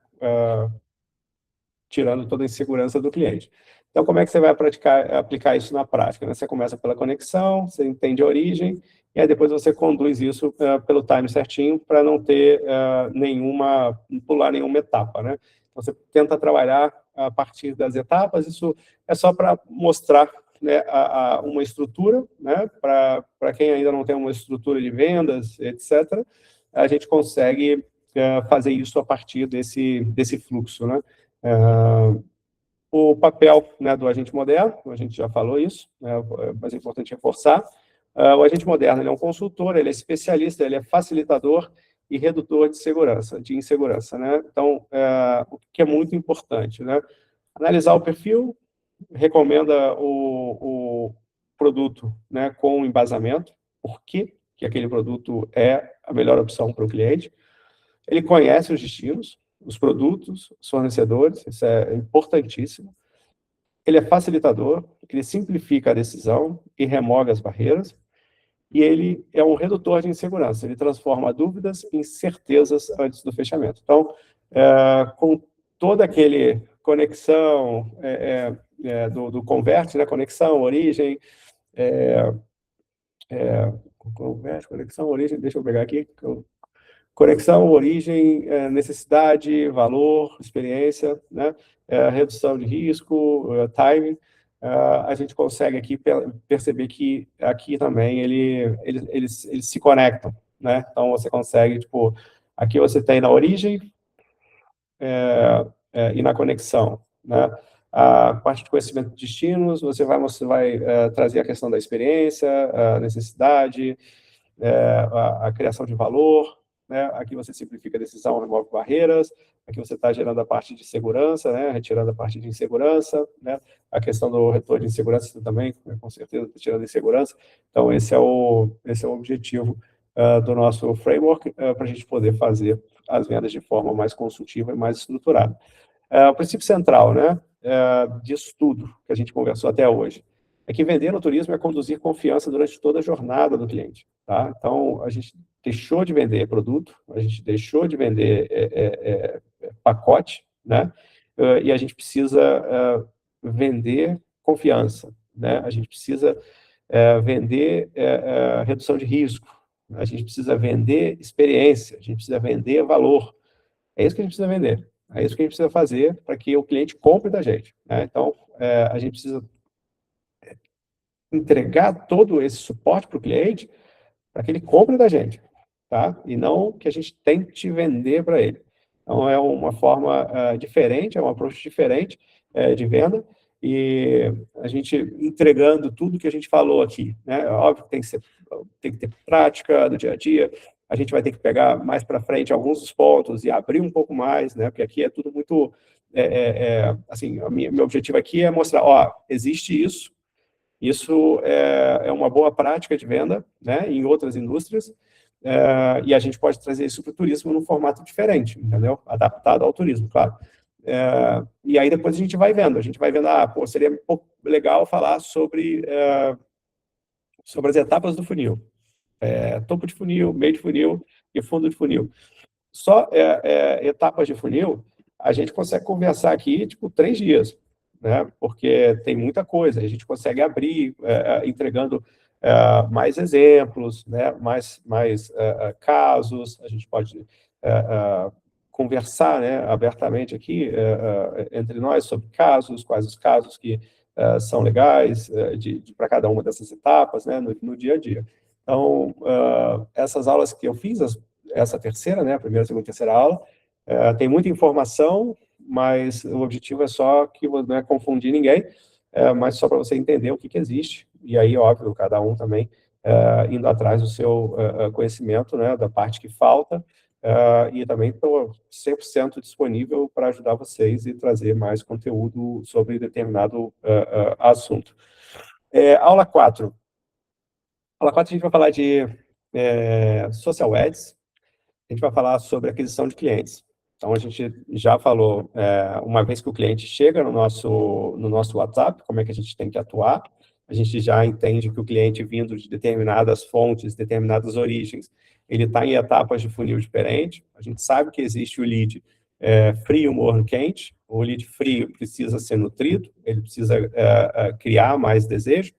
Tirando toda a insegurança do cliente. Então, como é que você vai aplicar isso na prática, né? Você começa pela conexão, você entende a origem, e aí depois você conduz isso pelo time certinho para não ter pular nenhuma etapa, né? Então, você tenta trabalhar a partir das etapas, isso é só para mostrar, né, uma estrutura, né? Para quem ainda não tem uma estrutura de vendas, etc., a gente consegue fazer isso a partir desse fluxo, né? O papel, né, do agente moderno, a gente já falou isso, né, mas é importante reforçar. O agente moderno ele é um consultor, ele é especialista, ele é facilitador e redutor de insegurança, né? Então, o que é muito importante, né? Analisar o perfil, recomenda o produto, né, com embasamento, por que aquele produto é a melhor opção para o cliente. Ele conhece os destinos, os produtos, os fornecedores, isso é importantíssimo. Ele é facilitador, ele simplifica a decisão e remove as barreiras, e ele é um redutor de insegurança, ele transforma dúvidas em certezas antes do fechamento. Então, com toda aquele conexão do converte, né, conexão, origem, converte, conexão, origem, deixa eu pegar aqui, conexão, origem, necessidade, valor, experiência, né? Redução de risco, timing. A gente consegue aqui perceber que aqui também eles se conectam, né? Então, você consegue, tipo, aqui você tem na origem e na conexão, né? A parte de conhecimento de destinos, você vai trazer a questão da experiência, a necessidade, a criação de valor, né? Aqui você simplifica a decisão, remove barreiras, aqui você está gerando a parte de segurança, né? Retirando a parte de insegurança, né? A questão do retorno de insegurança também, né? Com certeza, está tirando insegurança. Então, esse é o objetivo do nosso framework, para a gente poder fazer as vendas de forma mais consultiva e mais estruturada. O princípio central, né, disso tudo que a gente conversou até hoje, é que vender no turismo é conduzir confiança durante toda a jornada do cliente, tá? Então, a gente deixou de vender produto, a gente deixou de vender pacote, né? E a gente precisa vender confiança, né? A gente precisa vender redução de risco, a gente precisa vender experiência, a gente precisa vender valor. É isso que a gente precisa vender. É isso que a gente precisa fazer para que o cliente compre da gente, né? Então, a gente precisa entregar todo esse suporte para o cliente para que ele compre da gente, tá? E não que a gente tente vender para ele. Então, é uma forma diferente, é um approach diferente de venda, e a gente entregando tudo que a gente falou aqui, né? Óbvio que tem que ter prática do dia a dia, a gente vai ter que pegar mais para frente alguns dos pontos e abrir um pouco mais, né? Porque aqui é tudo muito... assim, meu objetivo aqui é mostrar, ó, existe isso, isso é uma boa prática de venda, né, em outras indústrias, e a gente pode trazer isso para o turismo num formato diferente, entendeu? Adaptado ao turismo, claro. E aí depois a gente vai vendo, pô, seria um pouco legal falar sobre as etapas do funil. Topo de funil, meio de funil e fundo de funil. Só etapas de funil, a gente consegue conversar aqui, tipo, 3 dias, né? Porque tem muita coisa, a gente consegue abrir, entregando mais exemplos, né? Mais casos, a gente pode conversar, né, abertamente aqui entre nós sobre casos, quais os casos que são legais para cada uma dessas etapas, né, no dia a dia. Então, essas aulas que eu fiz, essa terceira, né, a primeira, segunda e terceira aula, tem muita informação, mas o objetivo é só que não é confundir ninguém, mas só para você entender o que existe, e aí, óbvio, cada um também indo atrás do seu conhecimento, né, da parte que falta, e também estou 100% disponível para ajudar vocês e trazer mais conteúdo sobre determinado assunto. Aula 4. Aula 4 a gente vai falar de Social Ads, a gente vai falar sobre aquisição de clientes. Então, a gente já falou, uma vez que o cliente chega no nosso WhatsApp, como é que a gente tem que atuar. A gente já entende que o cliente vindo de determinadas fontes, determinadas origens, ele está em etapas de funil diferente. A gente sabe que existe o lead frio, morno, quente. O lead frio precisa ser nutrido, ele precisa criar mais desejo.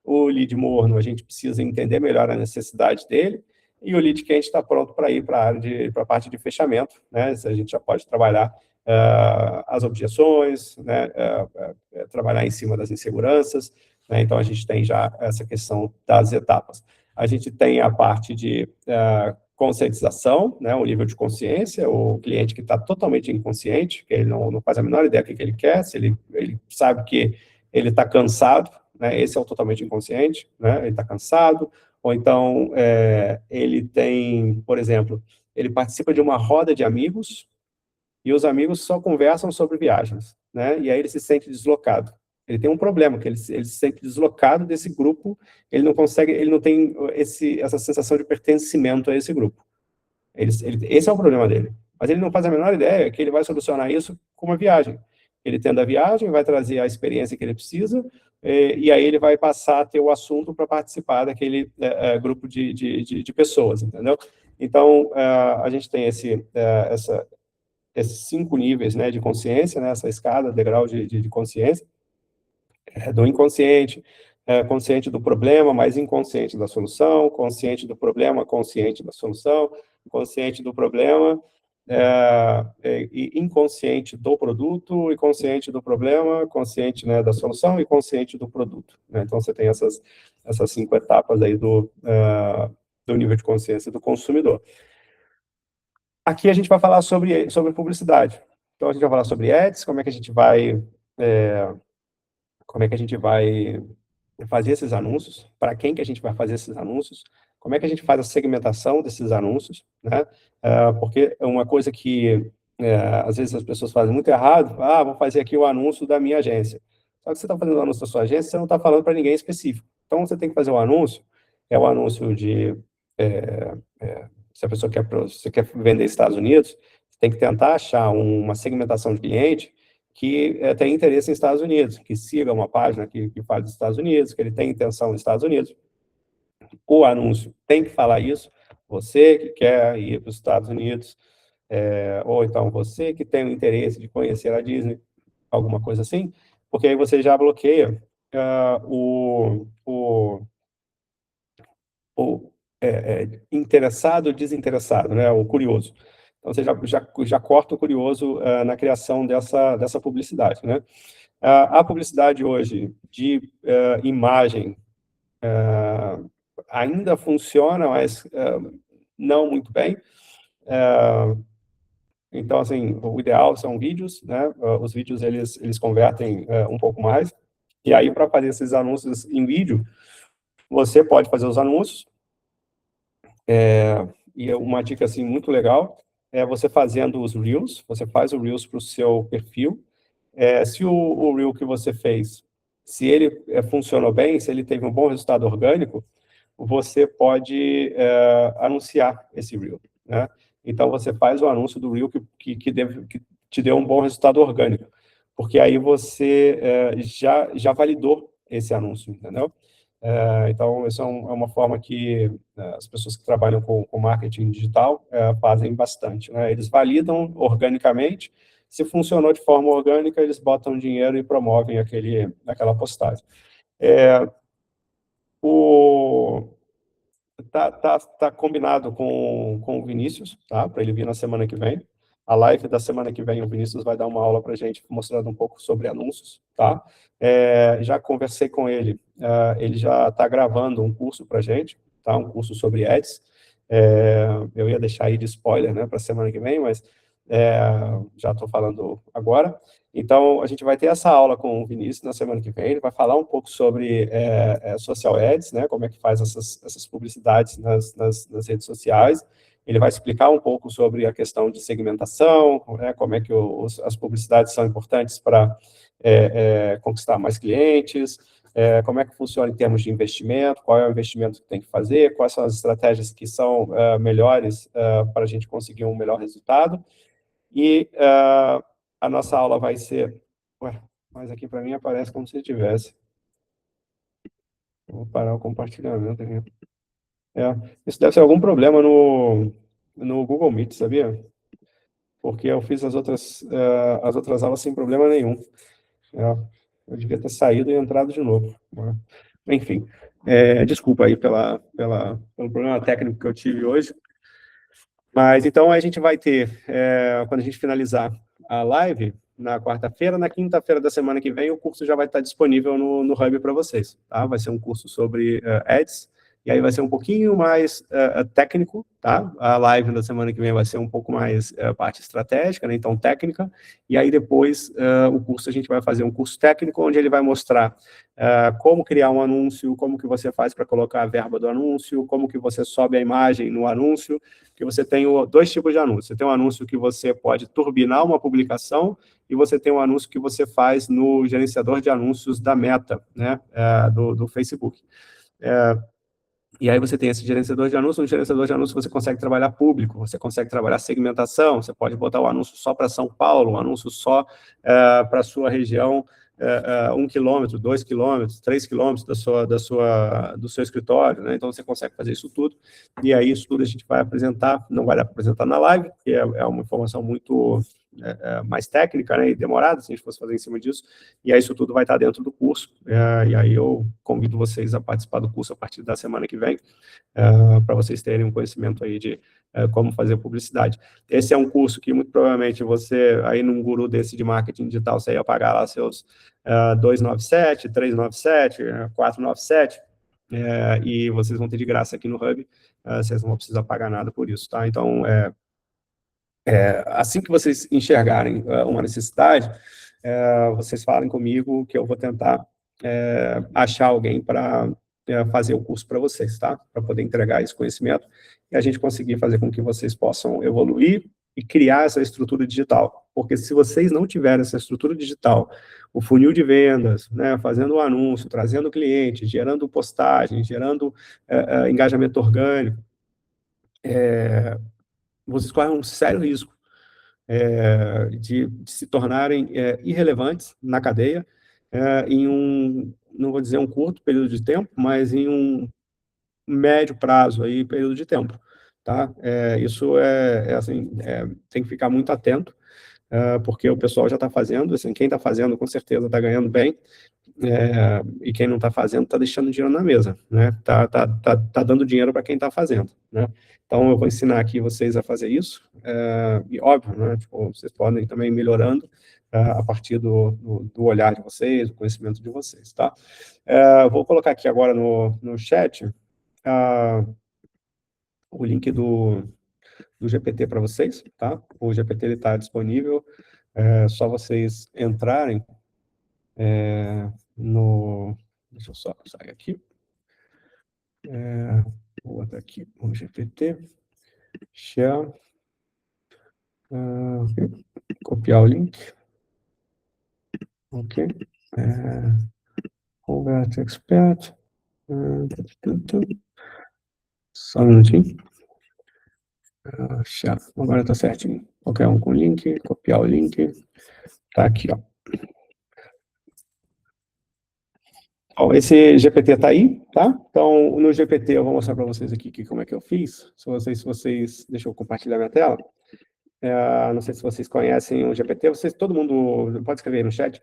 O lead morno, a gente precisa entender melhor a necessidade dele, e o lead quente está pronto para ir para a parte de fechamento, né? A gente já pode trabalhar as objeções, né? Trabalhar em cima das inseguranças, né? Então, a gente tem já essa questão das etapas. A gente tem a parte de conscientização, né? O nível de consciência, o cliente que está totalmente inconsciente, que ele não faz a menor ideia do que ele quer, se ele sabe que ele está cansado, né? Esse é o totalmente inconsciente, né? Ele está cansado, ou então ele tem, por exemplo, ele participa de uma roda de amigos e os amigos só conversam sobre viagens, né? E aí ele se sente deslocado. Ele tem um problema, que ele se sente deslocado desse grupo, ele não tem essa sensação de pertencimento a esse grupo. Esse é o problema dele. Mas ele não faz a menor ideia que ele vai solucionar isso com uma viagem. Ele tendo a viagem, vai trazer a experiência que ele precisa, e aí ele vai passar a ter o assunto para participar daquele grupo de pessoas, entendeu? Então, a gente tem esses 5 níveis, né, de consciência, né, essa escada, degrau de consciência, do inconsciente, consciente do problema, mas inconsciente da solução, consciente do problema, consciente da solução, consciente do problema, e inconsciente do produto, e consciente do problema, consciente, né, da solução, e consciente do produto, né? Então, você tem essas 5 etapas aí do nível de consciência do consumidor. Aqui a gente vai falar sobre publicidade. Então, a gente vai falar sobre ads, como é que a gente vai fazer esses anúncios, para quem que a gente vai fazer esses anúncios, como é que a gente faz a segmentação desses anúncios, né? Porque é uma coisa que, às vezes, as pessoas fazem muito errado, vou fazer aqui o anúncio da minha agência. Só que você está fazendo o anúncio da sua agência, você não está falando para ninguém específico. Então, você tem que fazer o anúncio, o anúncio de... se a pessoa você quer vender nos Estados Unidos, você tem que tentar achar uma segmentação de cliente que tem interesse nos Estados Unidos, que siga uma página que fale dos Estados Unidos, que ele tem intenção nos Estados Unidos. O anúncio tem que falar isso. Você que quer ir para os Estados Unidos, ou então você que tem o interesse de conhecer a Disney, alguma coisa assim, porque aí você já bloqueia o interessado, desinteressado, né? O curioso. Então, você já corta o curioso na criação dessa publicidade, né? A publicidade hoje de imagem ainda funciona, mas não muito bem. Então, assim, o ideal são vídeos, né? Os vídeos, eles convertem um pouco mais. E aí, para fazer esses anúncios em vídeo, você pode fazer os anúncios. E uma dica, assim, muito legal é você fazendo os Reels. Você faz o Reels para o seu perfil. Se o Reel que você fez, se ele funcionou bem, se ele teve um bom resultado orgânico, você pode anunciar esse Reel, né? Então, você faz o anúncio do Reel que te deu um bom resultado orgânico, porque aí você já validou esse anúncio, entendeu? Então, essa é uma forma que as pessoas que trabalham com marketing digital fazem bastante, né? Eles validam organicamente. Se funcionou de forma orgânica, eles botam dinheiro e promovem aquela postagem. Tá combinado com o Vinícius, tá? Para ele vir na semana que vem. A live da semana que vem, o Vinícius vai dar uma aula para a gente, mostrando um pouco sobre anúncios, tá? Já conversei com ele, ele já está gravando um curso para a gente, tá? Um curso sobre ads. Eu ia deixar aí de spoiler, né, para a semana que vem, mas já estou falando agora. Então, a gente vai ter essa aula com o Vinícius na semana que vem. Ele vai falar um pouco sobre social ads, né, como é que faz essas publicidades nas redes sociais. Ele vai explicar um pouco sobre a questão de segmentação, né, como é que as publicidades são importantes para conquistar mais clientes, como é que funciona em termos de investimento, qual é o investimento que tem que fazer, quais são as estratégias que são melhores para a gente conseguir um melhor resultado. E a nossa aula vai ser... Ué, mas aqui para mim aparece como se tivesse. Vou parar o compartilhamento aqui. Isso deve ser algum problema no Google Meet, sabia? Porque eu fiz as outras aulas sem problema nenhum. Eu devia ter saído e entrado de novo. Enfim, desculpa aí pelo problema técnico que eu tive hoje. Mas, então, a gente vai ter, quando a gente finalizar a live, na quarta-feira, na quinta-feira da semana que vem, o curso já vai estar disponível no Hub para vocês, tá? Vai ser um curso sobre Ads, e aí vai ser um pouquinho mais técnico, tá? A live da semana que vem vai ser um pouco mais parte estratégica, né? Então, técnica, e aí depois o curso, a gente vai fazer um curso técnico, onde ele vai mostrar como criar um anúncio, como que você faz para colocar a verba do anúncio, como que você sobe a imagem no anúncio, que você tem dois tipos de anúncio. Você tem um anúncio que você pode turbinar uma publicação, e você tem um anúncio que você faz no gerenciador de anúncios da Meta, né, do Facebook. E aí você tem esse gerenciador de anúncios. No gerenciador de anúncios você consegue trabalhar público, você consegue trabalhar segmentação, você pode botar o anúncio só para São Paulo, um anúncio só para a sua região, 1 quilômetro, 2 quilômetros, 3 quilômetros do seu escritório, né? Então você consegue fazer isso tudo, e aí isso tudo a gente vai apresentar, não vai dar para apresentar na live, porque é uma informação muito mais técnica, né, e demorada, se a gente fosse fazer em cima disso, e aí isso tudo vai estar dentro do curso, e aí eu convido vocês a participar do curso a partir da semana que vem, para vocês terem um conhecimento aí de como fazer publicidade. Esse é um curso que, muito provavelmente, você, aí num guru desse de marketing digital, você ia pagar lá seus 297, 397, 497, e vocês vão ter de graça aqui no Hub, vocês não vão precisar pagar nada por isso, tá? Então, assim que vocês enxergarem uma necessidade, vocês falem comigo que eu vou tentar achar alguém para fazer o curso para vocês, tá? Para poder entregar esse conhecimento e a gente conseguir fazer com que vocês possam evoluir e criar essa estrutura digital. Porque se vocês não tiverem essa estrutura digital, o funil de vendas, né, fazendo o anúncio, trazendo cliente, gerando postagem, gerando engajamento orgânico, vocês correm um sério risco de se tornarem irrelevantes na cadeia em não vou dizer um curto período de tempo, mas em um médio prazo, aí, período de tempo, tá? Isso assim, tem que ficar muito atento, porque o pessoal já está fazendo, assim, quem está fazendo, com certeza, está ganhando bem, e quem não está fazendo está deixando dinheiro na mesa, né? Tá dando dinheiro para quem está fazendo, né? Então, eu vou ensinar aqui vocês a fazer isso, e óbvio, né? Tipo, vocês podem também ir melhorando a partir do olhar de vocês, do conhecimento de vocês, tá? Vou colocar aqui agora no chat o link do GPT para vocês, tá? O GPT está disponível, só vocês entrarem deixa eu só sair aqui. Vou botar aqui o GPT, share, copiar o link, ok, Roberto Expert, só um minutinho, share, agora está certinho, qualquer um com link, copiar o link, tá aqui, ó. Bom, esse GPT está aí, tá? Então, no GPT eu vou mostrar para vocês aqui como é que eu fiz. Se vocês... Deixa eu compartilhar minha tela. Não sei se vocês conhecem o GPT. Todo mundo pode escrever aí no chat.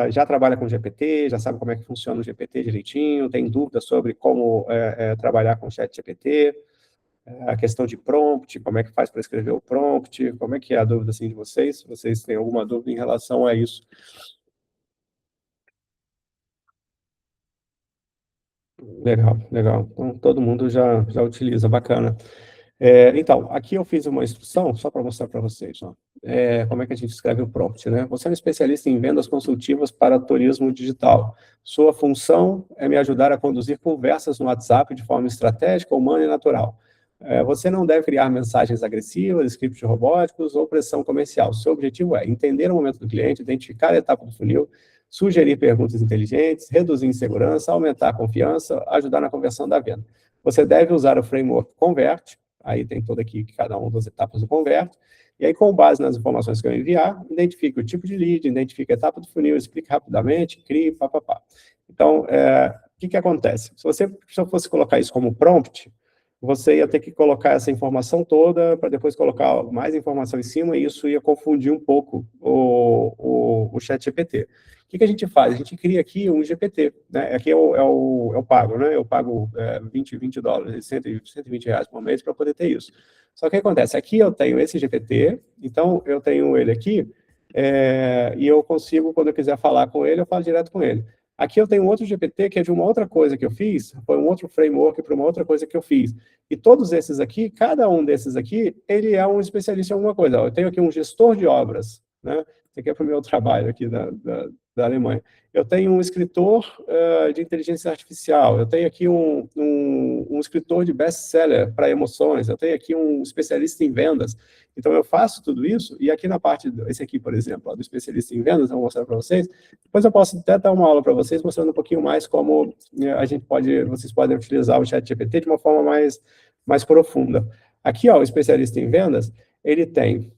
Já trabalha com GPT, já sabe como é que funciona o GPT direitinho, tem dúvidas sobre como trabalhar com o chat GPT, a questão de prompt, como é que faz para escrever o prompt, como é que é a dúvida assim, de vocês? Se vocês têm alguma dúvida em relação a isso. Legal, legal. Então, todo mundo já utiliza, bacana. Então, aqui eu fiz uma instrução, só para mostrar para vocês, ó, como é que a gente escreve o prompt, né? Você é um especialista em vendas consultivas para turismo digital. Sua função é me ajudar a conduzir conversas no WhatsApp de forma estratégica, humana e natural. Você não deve criar mensagens agressivas, scripts robóticos ou pressão comercial. Seu objetivo é entender o momento do cliente, identificar a etapa do funil, sugerir perguntas inteligentes, reduzir insegurança, aumentar a confiança, ajudar na conversão da venda. Você deve usar o framework Convert, aí tem todo aqui cada uma das etapas do Convert, e aí, com base nas informações que eu enviar, identifique o tipo de lead, identifique a etapa do funil, explique rapidamente, crie, papapá. Então, o que acontece? Se eu fosse colocar isso como prompt, você ia ter que colocar essa informação toda para depois colocar mais informação em cima, e isso ia confundir um pouco o ChatGPT. O que a gente faz? A gente cria aqui um GPT, né? Aqui é o pago, né? Eu pago $20, 120 reais por mês para poder ter isso. Só que o que acontece? Aqui eu tenho esse GPT, então eu tenho ele aqui, e eu consigo, quando eu quiser falar com ele, eu falo direto com ele. Aqui eu tenho outro GPT que é de uma outra coisa que eu fiz, foi um outro framework para uma outra coisa que eu fiz. E todos esses aqui, cada um desses aqui, ele é um especialista em alguma coisa. Eu tenho aqui um gestor de obras, né? Isso aqui é para o meu trabalho aqui da Alemanha. Eu tenho um escritor de inteligência artificial, eu tenho aqui um escritor de best-seller para emoções, eu tenho aqui um especialista em vendas. Então, eu faço tudo isso, e aqui na parte, esse aqui, por exemplo, do especialista em vendas, eu vou mostrar para vocês. Depois eu posso até dar uma aula para vocês, mostrando um pouquinho mais como vocês podem utilizar o ChatGPT de uma forma mais profunda. Aqui, ó, o especialista em vendas, ele tem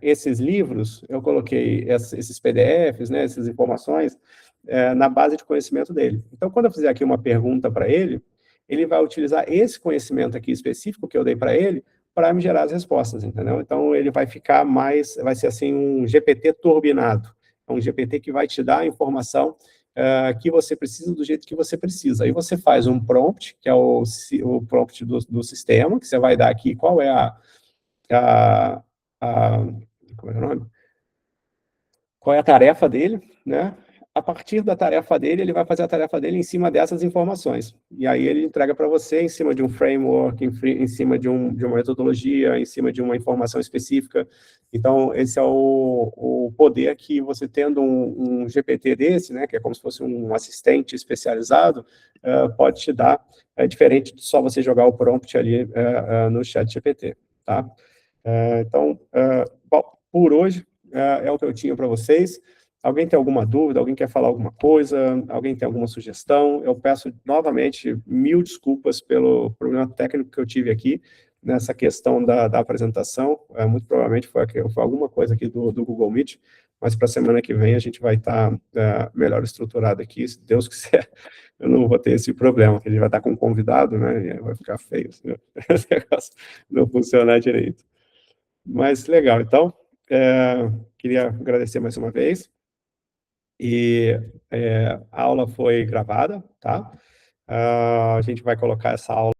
esses livros, eu coloquei esses PDFs, né, essas informações, na base de conhecimento dele. Então, quando eu fizer aqui uma pergunta para ele, ele vai utilizar esse conhecimento aqui específico que eu dei para ele, para me gerar as respostas, entendeu? Então, ele vai ficar vai ser assim, um GPT turbinado. É um GPT que vai te dar a informação que você precisa do jeito que você precisa. Aí você faz um prompt, que é o prompt do sistema, que você vai dar aqui qual é como é o nome? Qual é a tarefa dele, né? A partir da tarefa dele, ele vai fazer a tarefa dele em cima dessas informações. E aí ele entrega para você em cima de um framework, em cima de uma metodologia, em cima de uma informação específica. Então, esse é o poder que você tendo um GPT desse, né, que é como se fosse um assistente especializado, pode te dar, diferente de só você jogar o prompt ali no ChatGPT, tá? Então, bom, por hoje, é o que eu tinha para vocês. Alguém tem alguma dúvida? Alguém quer falar alguma coisa? Alguém tem alguma sugestão? Eu peço novamente 1000 desculpas pelo problema técnico que eu tive aqui nessa questão da apresentação. Muito provavelmente foi alguma coisa aqui do Google Meet, mas para a semana que vem a gente vai estar melhor estruturado aqui, se Deus quiser. Eu não vou ter esse problema, que a gente vai estar com um convidado, né? E vai ficar feio, né? Esse negócio não funcionar direito. Mas legal, então, queria agradecer mais uma vez. E a aula foi gravada, tá? A gente vai colocar essa aula